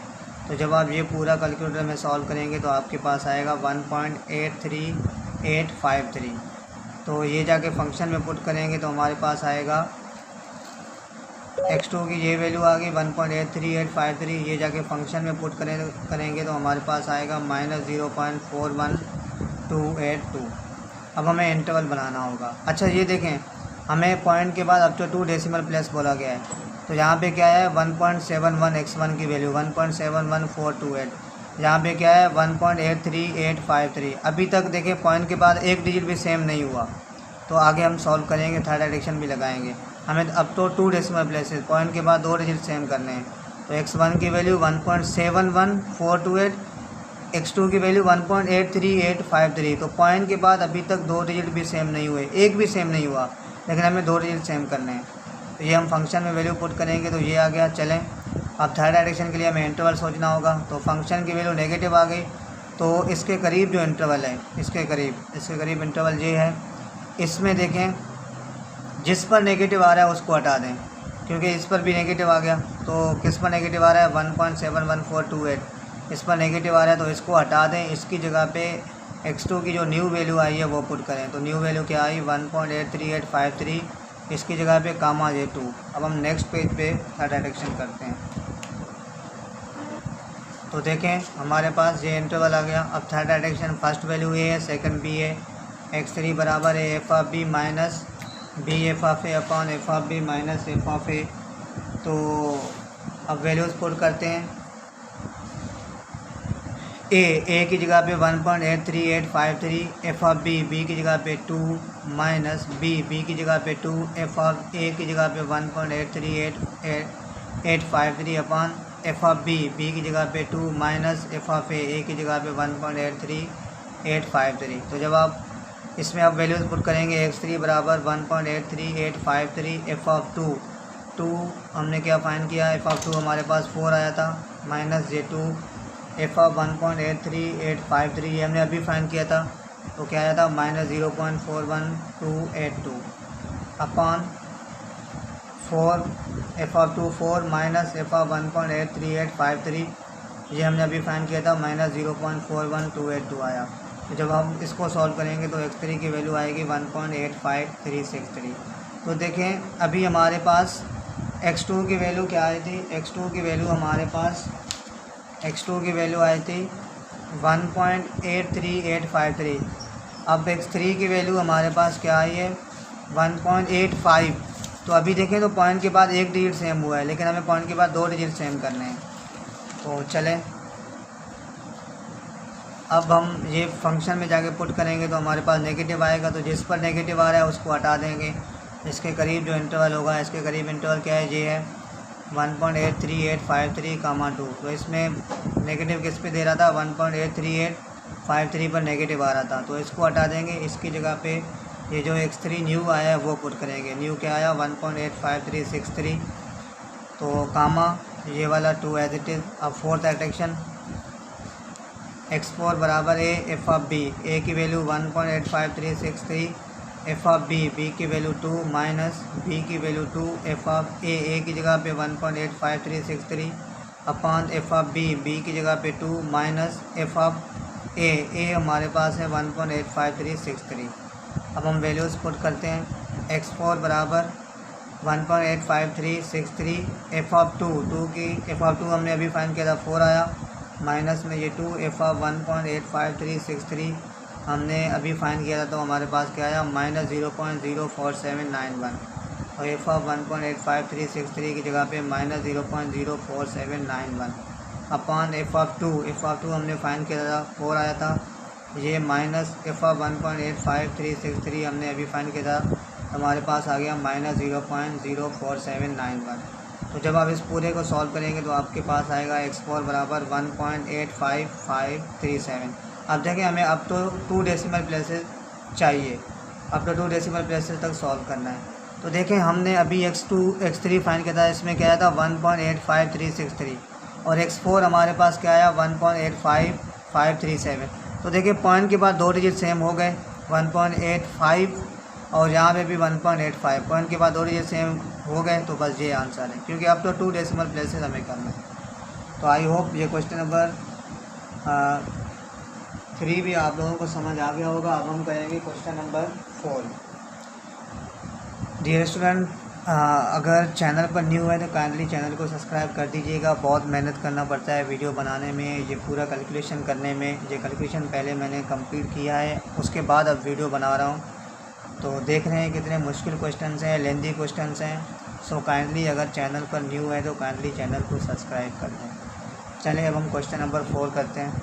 Speaker 1: तो जब आप ये पूरा कैलकुलेटर में सॉल्व करेंगे तो आपके पास आएगा 1.83853। तो ये जाके फंक्शन में पुट करेंगे तो हमारे पास आएगा x2 की ये वैल्यू आ गई 1.83853। ये जाके फंक्शन में पुट करेंगे तो हमारे पास आएगा -0.41282। अब हमें इंटरवल बनाना होगा। अच्छा ये देखें, हमें पॉइंट के बाद अप टू 2 डेसिमल प्लेस बोला गया है। तो यहाँ पे क्या है 1.71 x1 की वैल्यू 1.71428, यहाँ पे क्या है 1.83853। अभी तक देखें पॉइंट के बाद एक डिजिट भी सेम नहीं हुआ। तो आगे हम सॉल्व करेंगे, थर्ड डायरेक्शन भी लगाएंगे। हमें अब तो 2 डेसिमल प्लेसेस, पॉइंट के बाद 2 डिजिट सेम करने हैं। तो x1 की वैल्यू 1.71428, x2 की वैल्यू 1.83853। तो पॉइंट के बाद अभी तक 2 डिजिट भी सेम नहीं हुए, एक भी सेम नहीं हुआ, लेकिन हमें 2 डिजिट सेम करने हैं। तो ये हम फंक्शन में वैल्यू पुट करेंगे तो ये आ गया। चलें अब थर्ड डायरेक्शन के लिए हमें इंटरवल सोचना होगा। तो फंक्शन की वैल्यू नेगेटिव आ गई, तो इसके करीब जो इंटरवल है, इसके करीब इंटरवल ये है। इसमें देखें जिस पर नेगेटिव आ रहा है उसको हटा दें, क्योंकि इस पर भी नेगेटिव आ गया। तो किस पर नेगेटिव आ रहा है 1.71428, इस पर नेगेटिव आ रहा है तो इसको हटा दें। इसकी जगह पे x2 की जो न्यू वैल्यू आई है वो पुट करें। तो न्यू वैल्यू क्या आई 1.83853, इसकी जगह पे कामा ये 2। अब हम नेक्स्ट पेज पे थर्ड डायरेक्शन करते हैं। तो देखें हमारे पास ये इंटरवल आ गया। अब third direction, first value A है, सेकंड बी है। x3 बराबर है F of B minus B F of A upon F of B minus F of A. तो अब वैल्यूज़ पुट करते हैं। ए की जगह पे 1.83853, एफ ऑफ बी की जगह पे 2 माइनस बी की जगह पे 2, एफ ऑफ ए की जगह पे 1.83853 अपॉन एफ ऑफ बी की जगह पे 2 माइनस एफ ऑफ ए की जगह पे 1.83853। तो जब आप इसमें आप वैल्यूज़ पुट करेंगे x3 बराबर 1.83853, एफ ऑफ 2 हमने क्या फाइंड किया, एफ ऑफ 2 हमारे पास 4 आया था, माइनस ये 2, एफ ऑफ 1.83853 ये हमने अभी फाइंड किया था, तो क्या आया था -0.41282 upon 4 F of 2 4 minus F of 1.83853, ये हमने अभी फाइंड किया था, माइनस 0.4128 आया। तो जब हम इसको सॉल्व करेंगे तो x3 की वैल्यू आएगी 1.85363। तो देखें अभी हमारे पास x2 की वैल्यू क्या आई थी, x2 की वैल्यू हमारे पास x2 की वैल्यू आई थी 1.83853। अब x3 की वैल्यू हमारे पास क्या आई है 1.85। तो अभी देखें तो पॉइंट के बाद एक डिजिट सेम हुआ है, लेकिन हमें पॉइंट के बाद 2 डिजिट सेम करने हैं। तो चलें अब हम ये फंक्शन में जाके पुट करेंगे तो हमारे पास नेगेटिव आएगा। तो जिस पर नेगेटिव आ रहा है उसको हटा देंगे। इसके करीब जो इंटरवल होगा, इसके करीब इंटरवल क्या है, ये है 1.83853, 2। तो इसमें नेगेटिव किस पे दे रहा था, 1.83853 पर नेगेटिव आ रहा था, तो इसको हटा देंगे। इसकी जगह पे ये जो x3 न्यू आया है वो पुट करेंगे। न्यू क्या आया 1.85363, तो कामा ये वाला 2 एज इट इज़। अब फोर्थ एट्रैक्शन x4 बराबर a F of b, a की value 1.85363, F of b, b की वैल्यू 2 माइनस b की वैल्यू 2, एफ ऑफ a की जगह पे 1.85363 upon F of b, b की जगह पे 2 माइनस एफ ऑफ a हमारे पास है 1.85363। अब हम वैल्यूज़ पुट करते हैं। x4 बराबर 1.85363, एफ ऑफ 2 की एफ ऑफ 2 हमने अभी फाइंड किया था 4 आया, माइनस में ये 2, एफ ऑफ 1.85363 हमने अभी फाइंड किया था, तो हमारे पास क्या आया माइनस 0.04791, और एफ ऑफ 1.85363 की जगह पे माइनस 0.04791 अपॉन एफ ऑफ 2 हमने फाइंड किया था 4 आया था, ये माइनस एफ ऑफ 1.85363 हमने अभी फाइंड किया था, तो हमारे पास आ गया माइनस 0.04791। तो जब आप इस पूरे को सॉल्व करेंगे तो आपके पास आएगा x4 बराबर 1.85537। अब देखें हमें अब तो 2 डेसिमल प्लेसेस चाहिए, अब तो 2 डेसिमल प्लेसेस तक सॉल्व करना है। तो देखें हमने अभी x3 फाइंड किया था, इसमें क्या आया था 1.85363, और x4 हमारे पास क्या आया 1.85537। तो देखिए पॉइंट के बाद 2 डिजिट सेम हो गए 1.85, और यहाँ पे भी 1.85, पॉइंट के बाद 2 डिजिट सेम हो गए, तो बस ये आंसर है, क्योंकि अब तो 2 डेसिमल प्लेसेस हमें करना है। तो आई होप ये क्वेश्चन नंबर 3 भी आप लोगों को समझ आ गया होगा। अब हम करेंगे क्वेश्चन नंबर 4। डियर स्टूडेंट, अगर चैनल पर न्यू है तो काइंडली चैनल को सब्सक्राइब कर दीजिएगा। बहुत मेहनत करना पड़ता है वीडियो बनाने में, ये पूरा कैलकुलेशन करने में। ये कैलकुलेशन पहले मैंने कंप्लीट किया है, उसके बाद अब वीडियो बना रहा हूँ। तो देख रहे हैं कितने मुश्किल क्वेश्चंस हैं, लेंथी क्वेश्चंस हैं। सो काइंडली अगर चैनल पर न्यू है तो काइंडली चैनल को सब्सक्राइब कर दें। चलिए अब हम क्वेश्चन नंबर 4 करते हैं।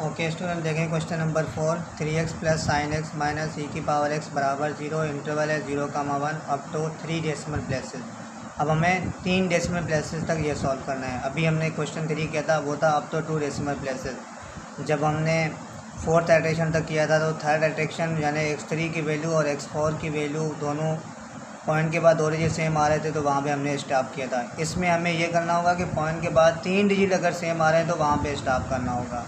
Speaker 1: ओके स्टूडेंट, देखें question number 4। 3x plus sine x minus e की पावर x बराबर 0, इंटरवल है 0,1 अप टू 3 डेसिमल प्लेसेस। अब हमें 3 डेसिमल प्लेसेस तक ये सॉल्व करना है। अभी हमने क्वेश्चन 3 किया था, वो था अप टू 2 डेसिमल प्लेसेस। जब हमने 4th एट्रैक्शन तक किया था, तो 3rd एट्रैक्शन यानी x3 की वैल्यू और x4 की वैल्यू दोनों पॉइंट के बाद 2 डिजिट सेम आ रहे थे, तो वहाँ पे हमने स्टॉप किया था। इसमें हमें ये करना होगा कि पॉइंट के बाद 3 डिजिट अगर सेम आ रहे हैं तो वहाँ पे स्टॉप करना होगा।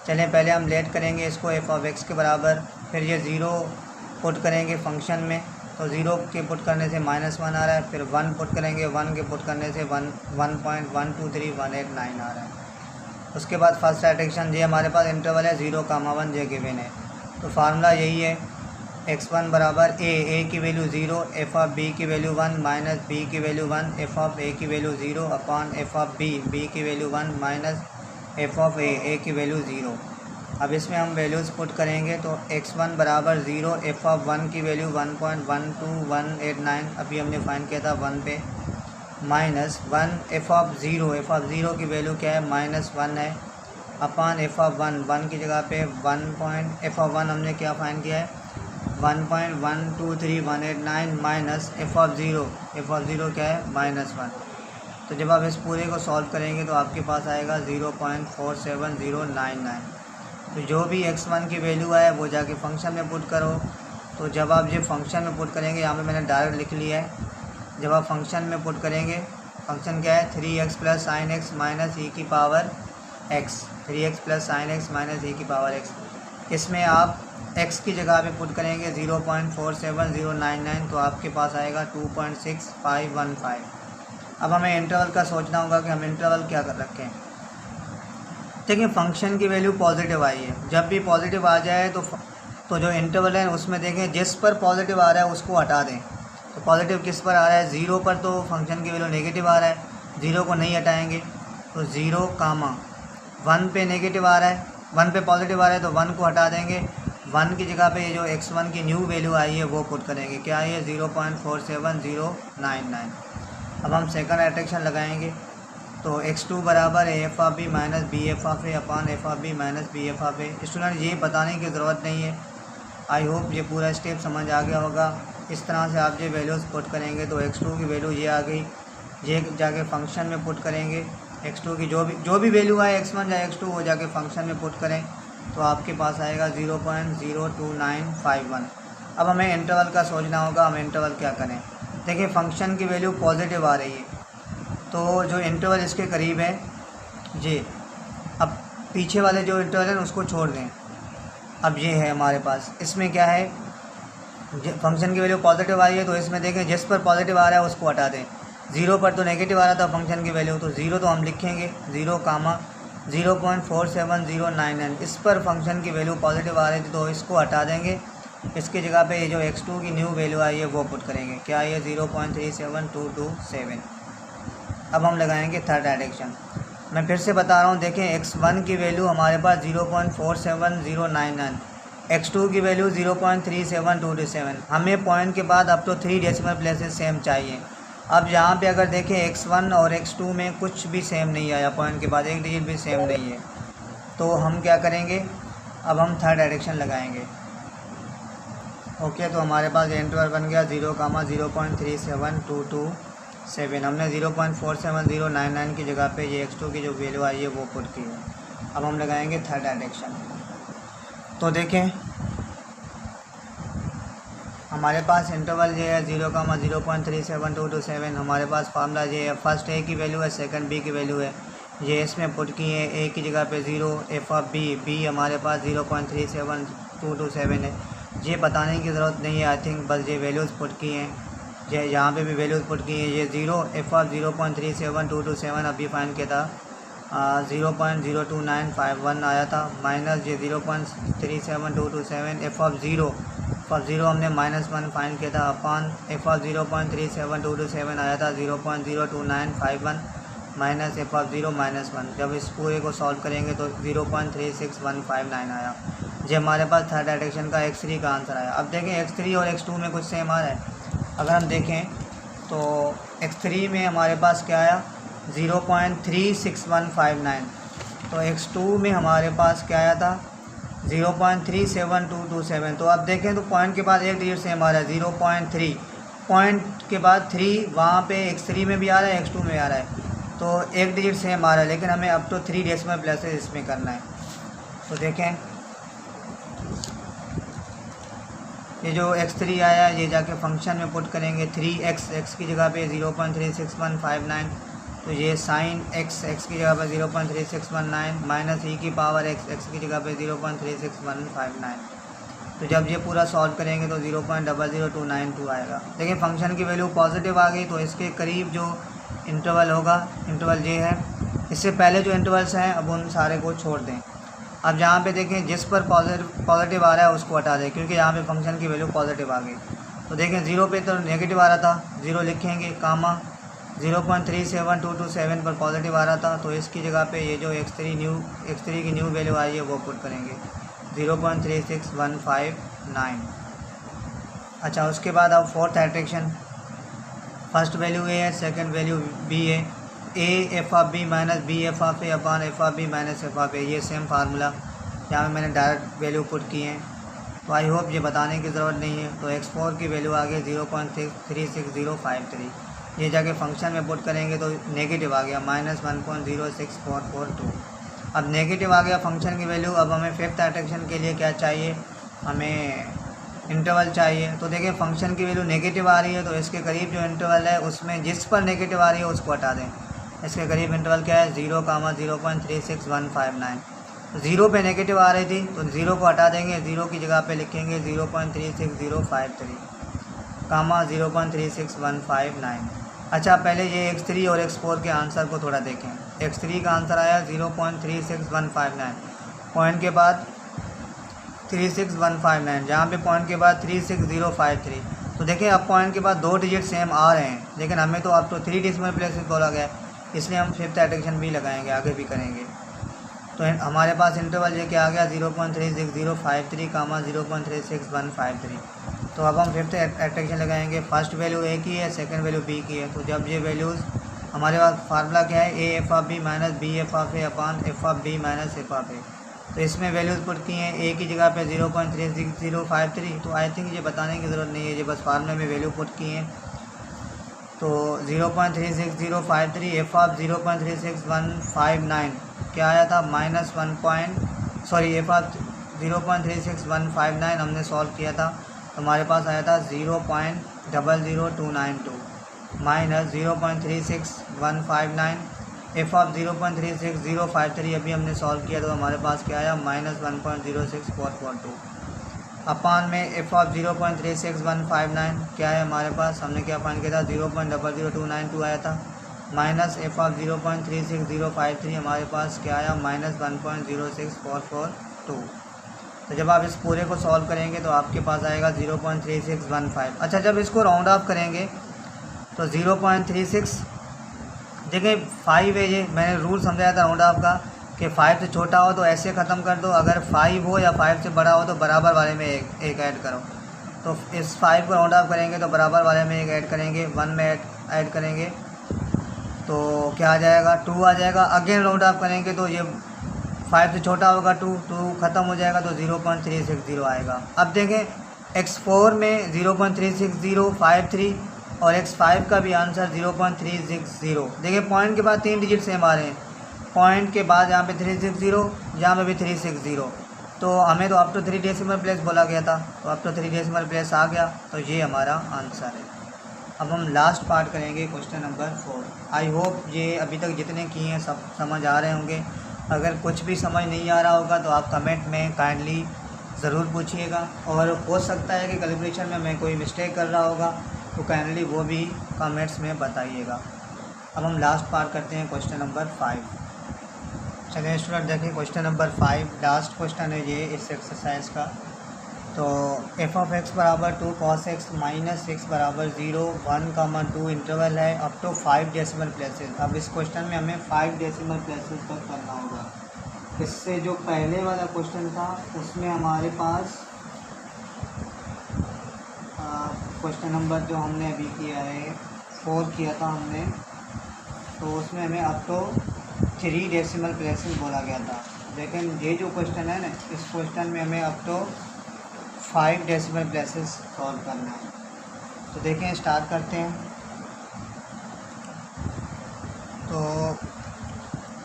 Speaker 1: चलें पहले हम लेट करेंगे इसको एफ ऑफ एक्स के बराबर, फिर ये 0 पुट करेंगे फंक्शन में, तो 0 के पुट करने से -1 आ रहा है, फिर 1 पुट करेंगे, 1 के पुट करने से 1.123189 आ रहा है। उसके बाद फर्स्ट एट्रैक्शन ये हमारे पास इंटरवल है 0,1 ये गिवन है। तो फार्मूला यही है, x1 बराबर a की वैल्यू 0, एफ ऑफ b की वैल्यू 1 माइनस b की वैल्यू 1, एफ ऑफ a की value 0 upon F of b की value 1 minus F of a की वैल्यू 0। अब इसमें हम वैल्यूज़ पुट करेंगे, तो x1 बराबर 0, एफ ऑफ 1 की वैल्यू 1.12189 अभी हमने फाइंड किया था 1 पे, माइनस 1 एफ ऑफ 0 की वैल्यू क्या है -1 है, अपॉन एफ ऑफ 1 की जगह पे एफ ऑफ 1 हमने क्या फाइंड किया है 1.123189 माइनस एफ ऑफ 0 क्या है -1। तो जब आप इस पूरे को सॉल्व करेंगे तो आपके पास आएगा 0.47099। तो जो भी x1 की वैल्यू है वो जाके फंक्शन में पुट करो। तो जब आप ये फंक्शन में पुट करेंगे, यहाँ पे मैंने डायरेक्ट लिख लिया है, जब आप फंक्शन में पुट करेंगे, फंक्शन क्या है 3x plus sine x minus e की power x, 3x plus sine x minus e की पावर x। इसमें आप x की जगह पे पुट करेंगे 0.47099, तो आपके पास आएगा 2.6515। अब हमें इंटरवल का सोचना होगा कि हम इंटरवल क्या कर रखें। देखिए फंक्शन की वैल्यू पॉजिटिव आई है, जब भी पॉजिटिव आ जाए तो जो इंटरवल है उसमें देखें जिस पर पॉजिटिव आ रहा है उसको हटा दें। तो पॉजिटिव किस पर आ रहा है, 0 पर, तो फंक्शन की वैल्यू नेगेटिव आ रहा है, 0 को नहीं हटाएंगे। तो 0, 1 पे नेगेटिव आ रहा है, 1 पे पॉजिटिव आ रहा है तो 1 को हटा देंगे। 1 की जगह पे ये जो x1 की न्यू वैल्यू आई है वो पुट करेंगे, क्या है 0.47099। अब हम सेकंड एट्रैक्शन लगाएंगे। तो x2 बराबर F of B minus B F of A upon F of B minus B F of A. Student ये बताने की ज़रूरत नहीं है, आई होप ये पूरा स्टेप समझ आ गया होगा। इस तरह से आप ये वैल्यूज़ पुट करेंगे तो x2 की वैल्यू ये आ गई, ये जाके फंक्शन में पुट करेंगे। x2 की जो भी वैल्यू आए x1 या x2 वो जाके फंक्शन में पुट करें तो आपके पास आएगा 0.02951। अब हमें इंटरवल का सोचना होगा, हम इंटरवल क्या करें। देखिए फंक्शन की वैल्यू पॉजिटिव आ रही है तो जो इंटरवल इसके करीब है ये, अब पीछे वाले जो इंटरवल है उसको छोड़ दें। अब ये है हमारे पास, इसमें क्या है, फंक्शन की वैल्यू पॉजिटिव आ रही है तो इसमें देखें जिस पर पॉजिटिव आ रहा है उसको हटा दें। 0 पर तो नेगेटिव आ रहा था फंक्शन की वैल्यू, तो 0 तो हम लिखेंगे 0.04099। इस पर फंक्शन की वैल्यू पॉजिटिव आ रही थी तो इसको हटा देंगे। इसकी जगह पे ये जो x2 की न्यू वैल्यू आई है वो पुट करेंगे, क्या है 0.37227। अब हम लगाएंगे थर्ड एडिक्शन। मैं फिर से बता रहा हूँ, देखें x1 की वैल्यू हमारे पास 0.47099, x2 की वैल्यू 0.37227। हमें पॉइंट के बाद अब तो 3 डेसिमल प्लेसेस सेम चाहिए। अब यहाँ पे अगर देखें x1 और x2 में कुछ भी सेम नहीं आया, पॉइंट के बाद एक डिजिट भी सेम नहीं है, तो हम क्या करेंगे, अब हम थर्ड एडिक्शन लगाएंगे। ओके, तो हमारे पास ये इंटरवल बन गया 0,0372227। हमने 0.47099 की जगह पे ये x2 की जो वैल्यू आई है वो पुट की है। अब हम लगाएंगे थर्ड एडिक्शन। तो देखें हमारे पास इंटरवल ये है 0,0372227। हमारे पास फार्मूला ये है, फर्स्ट ए की वैल्यू है, सेकंड बी की वैल्यू है, ये इसमें पुट की है। ए की जगह पे 0, एफ ऑफ बी हमारे पास 0.37227 है। ये बताने की ज़रूरत नहीं है, आई थिंक बस ये वैल्यूज़ पुट की हैं, ये यहाँ पे भी वैल्यूज़ पुट की हैं। ये 0 एफ ऑफ 0.37227 अभी फाइन किया था, 0.02951 आया था, माइनस ये 0.37227 एफ ऑफ 0 हमने -1 फाइन किया था, अपॉन एफ ऑफ 0.37227 आया था 0.02951 माइनस एफ ऑफ 0 -1। जब इस पूरे को सॉल्व करेंगे तो 0.36159 आया। ये हमारे पास थर्ड एडिक्शन का x3 का आंसर आया। अब देखें x3 और x2 में कुछ सेम आ रहा है। अगर हम देखें तो x3 में हमारे पास क्या आया 0.36159, तो x2 में हमारे पास क्या आया था 0.37227। तो अब देखें तो पॉइंट के बाद एक डिजिट सेम आ रहा है 0.3, पॉइंट के बाद 3 वहाँ पे x3 में भी आ रहा है, x2 में आ रहा है, तो एक डिजिट सेम आ रहा है, लेकिन हमें अब तो 3 डेसिमल प्लेसेस इसमें करना है। तो देखें ये जो x3 आया ये जाके फंक्शन में पुट करेंगे, 3x की जगह पे 0.36159, तो ये साइन x की जगह पर 0.3619 माइनस e की पावर x की जगह पे 0.36159। तो जब ये पूरा सॉल्व करेंगे तो 0.00292 आएगा। लेकिन फंक्शन की वैल्यू पॉजिटिव आ गई तो इसके करीब जो इंटरवल होगा, इंटरवल ये है, इससे पहले जो इंटरवल्स हैं अब उन सारे को छोड़ दें। अब यहाँ पे देखें जिस पर पॉजिटिव आ रहा है उसको हटा दें, क्योंकि यहाँ पे फंक्शन की वैल्यू पॉजिटिव आ गई। तो देखें 0 पे तो नेगेटिव आ रहा था, 0 लिखेंगे, कामा 0.37227 पर पॉजिटिव आ रहा था, तो इसकी जगह पे ये जो x3 की न्यू वैल्यू आई है वो पुट करेंगे 0.36159। अच्छा, उसके बाद अब fourth attraction, first value A है, सेकंड वैल्यू बी है, A F of B minus B F of A upon F of B minus F of A. ये सेम फार्मूला यहाँ मैंने डायरेक्ट वैल्यू पुट की है, तो आई होप ये बताने की ज़रूरत नहीं है। तो x4 की वैल्यू आ गई 0.36053, ये जाके फंक्शन में पुट करेंगे तो नेगेटिव आ गया -1.06442। अब नेगेटिव आ गया फंक्शन की वैल्यू। अब हमें फिफ्थ एट्रैक्शन के लिए क्या चाहिए, हमें इंटरवल चाहिए। तो देखिए फंक्शन की वैल्यू नेगेटिव आ रही है तो इसके करीब जो इंटरवल है उसमें जिस पर नेगेटिव आ रही है उसको हटा दें। इसके करीब इंटरवल क्या है 0,0.36159। 0 पे नेगेटिव आ रही थी तो 0 को हटा देंगे, 0 की जगह पे लिखेंगे 0.36053, 0.36159। अच्छा पहले ये x3 और x4 के आंसर को थोड़ा देखें। x3 का आंसर आया 0.36159, पॉइंट के बाद 36159, जहाँ पे पॉइंट के बाद 36053। तो देखें अब पॉइंट के बाद 2 डिजिट सेम आ रहे हैं, लेकिन हमें तो अब तो 3 डेसिमल प्लेसेस बोला गया है, इसलिए हम फिफ्थ एडिशन भी लगाएंगे, आगे भी करेंगे। तो हमारे पास इंटरवल ये क्या आ गया 0.36053 कामा 0.36153। तो अब हम फिफ्थ एडिशन लगाएंगे। फर्स्ट वैल्यू ए की है, सेकंड वैल्यू बी की है। तो जब ये वैल्यूज़ हमारे पास फार्मूला क्या है, A F of B minus B F of A upon F of B minus F of A. तो इसमें वैल्यूज़ पुट की हैं, ए की जगह पे 0.36053। तो आई थिंक ये बताने की ज़रूरत नहीं है, ये बस फार्मूले में वैल्यू पुट की हैं। तो 0.36053 एफ ऑफ 0.36159 क्या आया था माइनस एफ ऑफ 0.36159 हमने सॉल्व किया था, तो हमारे पास आया था 0.00292 माइनस 0.36159 एफ ऑफ 0.36053 अभी हमने सॉल्व किया, तो हमारे पास क्या आया माइनस 1.06442 अपान में एफ ऑफ 0.36159 क्या है हमारे पास, हमने क्या फाइंड किया था 0.00292 आया था, माइनस एफ ऑफ 0.36053 हमारे पास क्या आया माइनस 1.06442। तो जब आप इस पूरे को सॉल्व करेंगे तो आपके पास आएगा 0.3615। अच्छा जब इसको राउंड ऑफ करेंगे तो 0.36, देखिए 5 है, ये मैंने रूल समझाया था राउंड ऑफ का कि 5 से छोटा हो तो ऐसे ख़त्म कर दो, अगर 5 हो या 5 से बड़ा हो तो बराबर वाले में एक ऐड करो। तो इस 5 को राउंड ऑफ करेंगे तो बराबर वाले में एक ऐड करेंगे, 1 में ऐड करेंगे तो क्या आ जाएगा 2 आ जाएगा। अगेन राउंड ऑफ करेंगे तो ये 5 से छोटा होगा 2 ख़त्म हो जाएगा तो 0.360 आएगा। अब देखें x4 में 0.36053 और x5 का भी आंसर 0.360। देखिए पॉइंट के बाद 3 डिजिट सेम आ रहे हैं, पॉइंट के बाद यहाँ पे 360, यहाँ पे भी 360। तो हमें तो अप टू 3 डेसिमल प्लेस बोला गया था, तो अप टू 3 डेसिमल प्लेस आ गया, तो ये हमारा आंसर है। अब हम लास्ट पार्ट करेंगे क्वेश्चन नंबर 4। आई होप ये अभी तक जितने किए हैं सब समझ आ रहे होंगे। अगर कुछ भी समझ नहीं आ रहा होगा तो आप कमेंट में काइंडली ज़रूर पूछिएगा, और हो सकता है कि कैलकुलेशन में मैं कोई मिस्टेक कर रहा होगा तो काइंडली वो भी कमेंट्स में बताइएगा। अब हम लास्ट पार्ट करते हैं क्वेश्चन नंबर 5। चलिए स्टूडेंट देखिए क्वेश्चन नंबर 5 लास्ट क्वेश्चन है ये इस एक्सरसाइज का। तो एफ ऑफ एक्स बराबर 2 cos x माइनस एक्स बराबर 0 1,2 इंटरवल है अप टू 5 डेसिमल प्लेसेस। अब इस क्वेश्चन में हमें 5 डेसिमल प्लेसेस तक करना होगा। इससे जो पहले वाला क्वेश्चन था उसमें हमारे पास क्वेश्चन नंबर जो हमने अभी किया है 4 किया था हमने, तो उसमें हमें अप टू 3 डेसिमल प्लेसेस बोला गया था। लेकिन ये जो क्वेश्चन है ना, इस क्वेश्चन में हमें up to 5 decimal places solve करना है। तो देखें स्टार्ट करते हैं। तो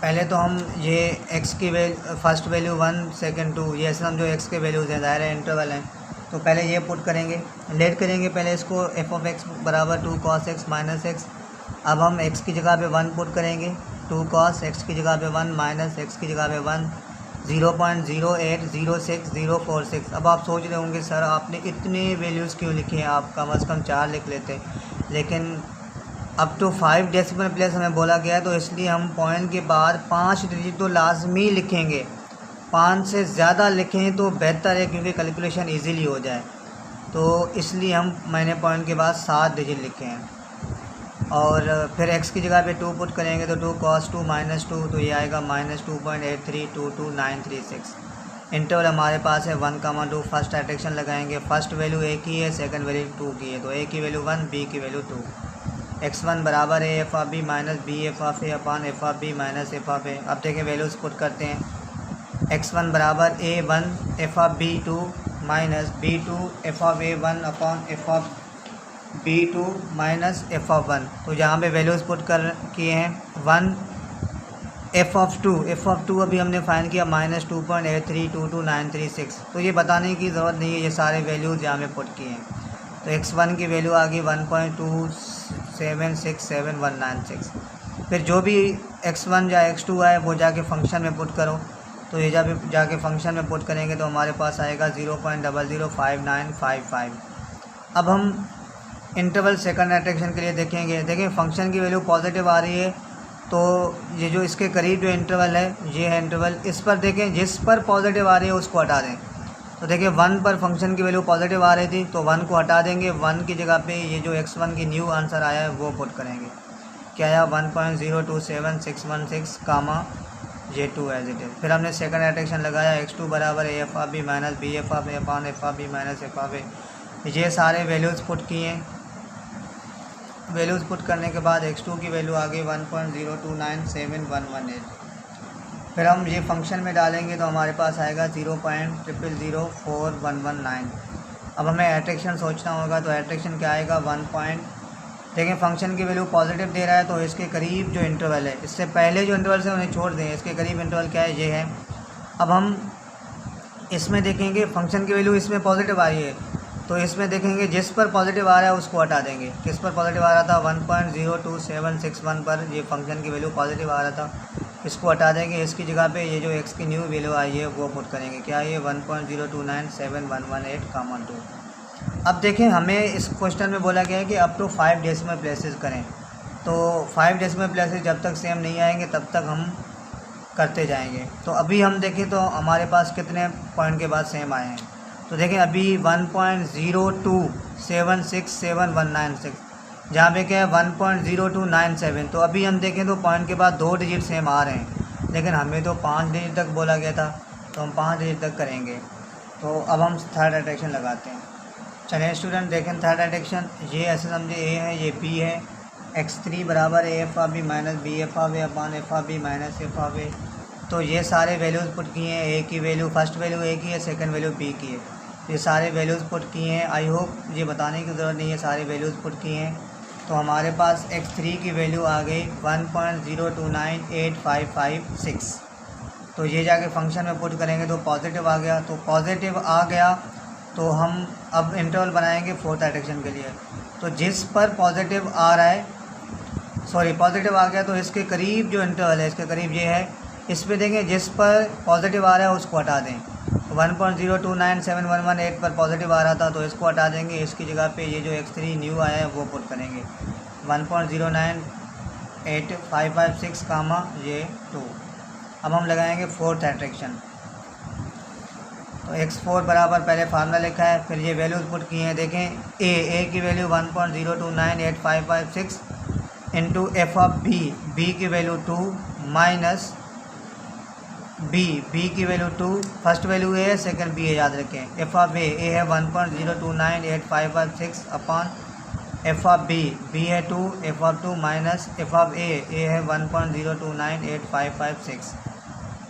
Speaker 1: पहले तो हम ये x की फर्स्ट वैल्यू 1 सेकंड 2 ये ऐसे हम जो x के वैल्यूज़ हैं दायरा इंटरवल हैं, तो पहले ये पुट करेंगे, लेट करेंगे पहले इसको एफ ऑफ एक्स बराबर 2 cos x माइनस एक्स। अब हम x की जगह पे 1 पुट करेंगे, 2 cos x की जगह पे 1 माइनस x की जगह पे 1 0.0806046। अब आप सोच रहे होंगे सर आपने इतने वैल्यूज़ क्यों लिखे हैं, आप कम से कम 4 लिख लेते। लेकिन अप टू 5 डेसिमल प्लेस हमें बोला गया है, तो इसलिए हम पॉइंट के बाद 5 डिजिट तो लाजमी लिखेंगे। 5 से ज़्यादा लिखें तो बेहतर है क्योंकि कैलकुलेशन इजीली हो जाए, तो इसलिए मैंने पॉइंट के बाद 7 डिजिट लिखे हैं। और फिर x की जगह पे 2 पुट करेंगे तो 2 cos 2 माइनस 2, तो ये आएगा माइनस 2.8322936। इंटरवल हमारे पास है 1,2। फर्स्ट एडिशन लगाएंगे, फर्स्ट वैल्यू a की है, सेकंड वैल्यू 2 की है, तो a की वैल्यू 1 b की वैल्यू 2। x1 बराबर है F of B minus B F of A upon F of B minus F of A. अब देखें वैल्यूज़ पुट करते हैं। x1 बराबर a1 F of b2 minus b2 F of a1 upon F of b2 minus F of 1। तो जहाँ पे values put कर किए हैं 1 एफ ऑफ 2 अभी हमने फाइंड किया माइनस 2.8322936। तो ये बताने की ज़रूरत नहीं है, ये सारे वैल्यूज़ यहाँ पे पुट किए हैं। तो x1 की वैल्यू आ गई 1.2767196। फिर जो भी x1 या x2 आए वो जाके फंक्शन में पुट करो, तो ये जब जाके फंक्शन में पुट करेंगे तो हमारे पास आएगा 0.005955। अब हम इंटरवल सेकंड इटरेशन के लिए देखेंगे। देखिए फंक्शन की वैल्यू पॉजिटिव आ रही है, तो ये जो इसके करीब जो इंटरवल है ये है इंटरवल, इस पर देखें जिस पर पॉजिटिव आ रही है उसको हटा दें। तो देखिए 1 पर फंक्शन की वैल्यू पॉजिटिव आ रही थी तो 1 को हटा देंगे, 1 की जगह पे ये जो x1 की न्यू आंसर आया है वो पुट करेंगे। क्या आया 1.027616 कामा J2 एज इट इज़। फिर हमने सेकंड इटरेशन लगाया, x2 बराबर F of B minus B F of A upon F of B minus F of A. ये सारे वैल्यूज़ पुट किए। वैल्यूज़ पुट करने के बाद x2 की वैल्यू आ गई 1.02971118। फिर हम ये फंक्शन में डालेंगे तो हमारे पास आएगा 0.00041119। अब हमें एट्रैक्शन सोचना होगा, तो एट्रैक्शन क्या आएगा 1 देखें फंक्शन की वैल्यू पॉजिटिव दे रहा है तो इसके करीब जो इंटरवल है, इससे पहले जो इंटरवल है उन्हें छोड़ दें, इसके करीब इंटरवल क्या है ये है। अब हम इसमें देखेंगे फंक्शन की वैल्यू इसमें पॉजिटिव आ रही है, तो इसमें देखेंगे जिस पर पॉजिटिव आ रहा है उसको हटा देंगे। किस पर पॉजिटिव आ रहा था 1.02761 पर ये फंक्शन की वैल्यू पॉजिटिव आ रहा था, इसको हटा देंगे। इसकी जगह पे ये जो x की न्यू वैल्यू आई है वो पुट करेंगे। क्या ये 1.02971118, 2। अब देखें हमें इस क्वेश्चन में बोला गया है कि अप टू 5 डेसिमल प्लेसेस करें, तो 5 डेसिमल प्लेसेस जब तक सेम नहीं आएंगे तब तक हम करते जाएंगे। तो अभी हम देखें तो हमारे पास कितने पॉइंट के बाद सेम आए हैं, तो देखें अभी 1.0276719 जहाँ पे क्या है 1.0297। तो अभी हम देखें तो पॉइंट के बाद 2 डिजिट सेम आ रहे हैं, लेकिन हमें तो 5 डिजिट तक बोला गया था तो हम 5 डिजिट तक करेंगे। तो अब हम थर्ड इटरेशन लगाते हैं। चलिए स्टूडेंट देखें थर्ड इटरेशन, ये ऐसे समझे ए है ये बी है, x3 बराबर A F of B minus B F of A upon F of B minus F of A. तो ये सारे वैल्यूज़ पुट किए हैं, ए की वैल्यू फर्स्ट वैल्यू ए की है, सेकंड वैल्यू बी की है। ये सारे वैल्यूज़ पुट किए हैं, आई होप ये बताने की ज़रूरत नहीं है, सारे वैल्यूज़ पुट किए हैं। तो हमारे पास x3 की वैल्यू आ गई 1.02985556। तो ये जाके फंक्शन में पुट करेंगे तो पॉजिटिव आ गया, तो पॉजिटिव आ गया तो हम अब इंटरवल बनाएंगे फोर्थ इटरेशन के लिए। तो जिस पर पॉजिटिव आ रहा है पॉजिटिव आ गया तो इसके करीब जो इंटरवल है इसके करीब ये है, इस पर देंगे जिस पर पॉजिटिव आ रहा है उसको हटा दें। 1.02971118 पर पॉजिटिव आ रहा था तो इसको हटा देंगे, इसकी जगह पे ये जो x3 न्यू आया है वो पुट करेंगे 1.098556 कामा ये 2। अब हम लगाएंगे फोर्थ इटरेशन। तो x4 बराबर पहले फार्मूला लिखा है, फिर ये वैल्यूज़ पुट किए हैं। देखें ए की value 1.02988556 into F of B की वैल्यू 2 माइनस बी की वैल्यू 2, फर्स्ट वैल्यू ए है सेकंड बी है याद रखें। एफ ऑफ ए है 1.02985556 अपॉन एफ ऑफ बी है 2, F of 2 minus F of A है 1.02985556।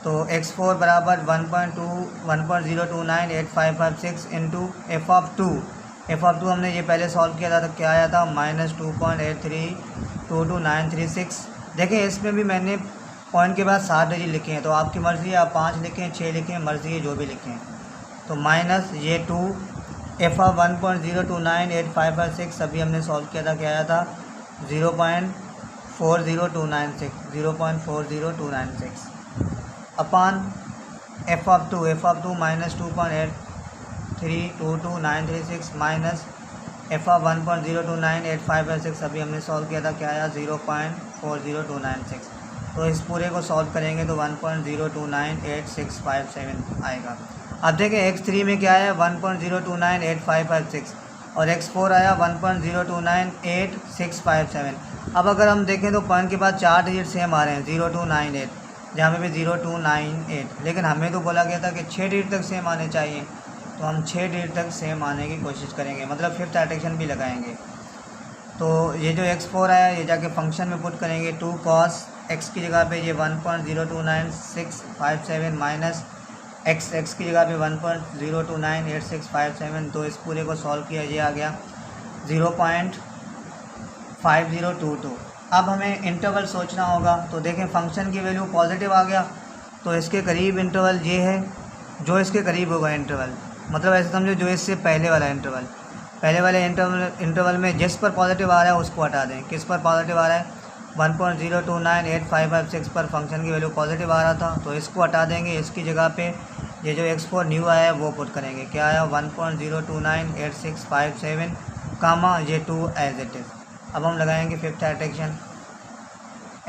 Speaker 1: तो x4 बराबर 1.02985556 इंटू एफ ऑफ 2 हमने ये पहले सॉल्व किया था तो क्या आया था -2.832296। देखें इसमें भी मैंने पॉइंट के बाद 7 डिजिट लिखे हैं, तो आपकी मर्ज़ी है आप 5 लिखें 6 लिखें, मर्ज़ी है जो भी लिखें। तो माइनस ये 2 एफ ऑफ 1.02985556 अभी हमने सॉल्व किया था, क्या आया था 0.40296 upon F of 2 minus 2.832296 minus F of 1.02985556 अभी हमने सॉल्व किया था, क्या आया 0.40296। तो इस पूरे को सॉल्व करेंगे तो 1.0298657 आएगा। अब देखें x3 में क्या आया 1.0298556 और x4 आया 1.0298657। अब अगर हम देखें तो पॉइंट के बाद 4 डिजिट सेम आ रहे हैं 0298, जहाँ पे भी 0298, लेकिन हमें तो बोला गया था कि 6 डिजिट तक सेम आने चाहिए, तो हम 6 डिजिट तक सेम आने की कोशिश करेंगे, मतलब फिफ्थ इटरेशन भी लगाएंगे। तो ये जो x4 आया ये जाके फंक्शन में पुट करेंगे, 2 cos x की जगह पे ये 1.0298657 माइनस x की जगह पे 1.0298657। तो इस पूरे को सॉल्व किया, ये आ गया 0.5022। अब हमें इंटरवल सोचना होगा, तो देखें फंक्शन की वैल्यू पॉजिटिव आ गया तो इसके करीब इंटरवल ये है, जो इसके करीब होगा इंटरवल, मतलब ऐसे समझो जो इससे पहले वाला इंटरवल, पहले वाले इंटरवल में जिस पर पॉजिटिव आ रहा है उसको हटा दें। किस पर पॉजिटिव आ रहा है 1.0298556 पर फंक्शन की वैल्यू पॉजिटिव आ रहा था तो इसको हटा देंगे, इसकी जगह पे ये जो x4 न्यू आया है वो पुट करेंगे। क्या आया 1.0298657 कामा ये 2 एज इट इज़। अब हम लगाएंगे फिफ्थ इटरेशन।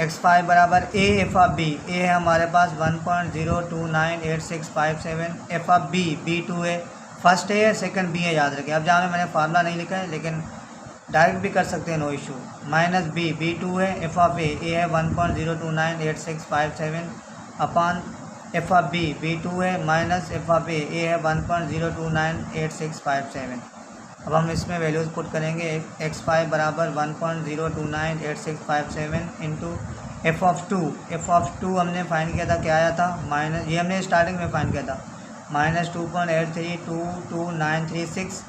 Speaker 1: x5 बराबर ए एफ ऑफ बी, ए है हमारे पास 1.0298657, एफ ऑफ बी B2 है, फर्स्ट ए है सेकंड बी है, याद रखें। अब जहाँ मैंने फार्मूला नहीं लिखा है लेकिन डायरेक्ट भी कर सकते हैं, no issue. Minus B B2 है, एफ ऑफ ए है 1.0298657 upon F of B B2 है माइनस एफ ऑफ ए है 1.0298657। अब हम इसमें वैल्यूज़ पुट करेंगे। x5 बराबर 1.0298657 इंटू एफ ऑफ टू हमने फाइंड किया था, क्या आया था माइनस, ये हमने स्टार्टिंग में फाइंड किया था -2.83222936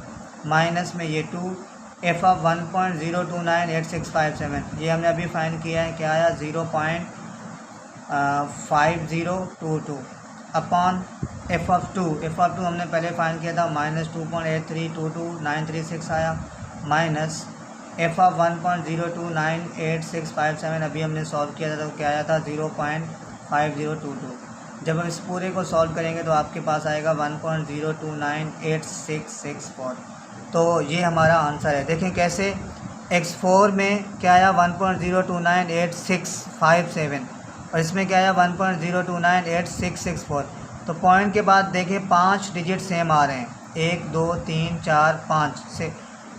Speaker 1: माइनस में ये 2 एफ ऑफ 1.0298657 ये हमने अभी फाइंड किया है, क्या आया 0.5022 अपॉन एफ ऑफ टू हमने पहले फाइंड किया था -2.83222936 आया माइनस एफ ऑफ 1.0298657 अभी हमने सॉल्व किया था तो क्या आया था 0.5022। जब हम इस पूरे को सॉल्व करेंगे तो आपके पास आएगा 1.0298664। तो ये हमारा आंसर है। देखें कैसे, x4 में क्या आया 1.0298657 और इसमें क्या आया 1.0298664। तो पॉइंट के बाद देखें 5 डिजिट सेम आ रहे हैं, 1 2 3 4 5 से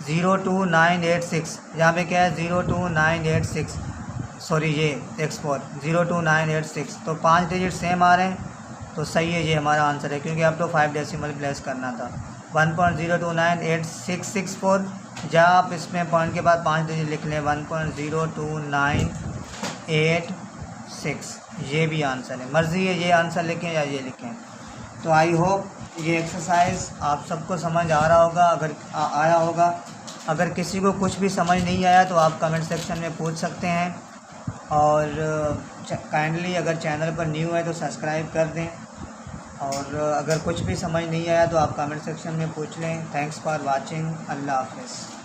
Speaker 1: 02986, यहाँ पे क्या है 02986, सॉरी ये x4 02986, तो 5 डिजिट सेम आ रहे हैं तो सही है, ये हमारा आंसर है। क्योंकि अब तो 5 डेसिमल प्लेस करना था। 1.0298664 जहाँ आप इसमें पॉइंट के बाद 5 डिजिट लिख लें 1.02986, ये भी आंसर है। मर्ज़ी है ये आंसर लिखें या ये लिखें। तो आई होप ये एक्सरसाइज आप सबको समझ आ रहा होगा, अगर आया होगा। अगर किसी को कुछ भी समझ नहीं आया तो आप कमेंट सेक्शन में पूछ सकते हैं। और काइंडली अगर चैनल पर न्यू है तो सब्सक्राइब कर दें। और अगर कुछ भी समझ नहीं आया तो आप कमेंट सेक्शन में पूछ लें। Thanks for watching. अल्लाह हाफ़िज़।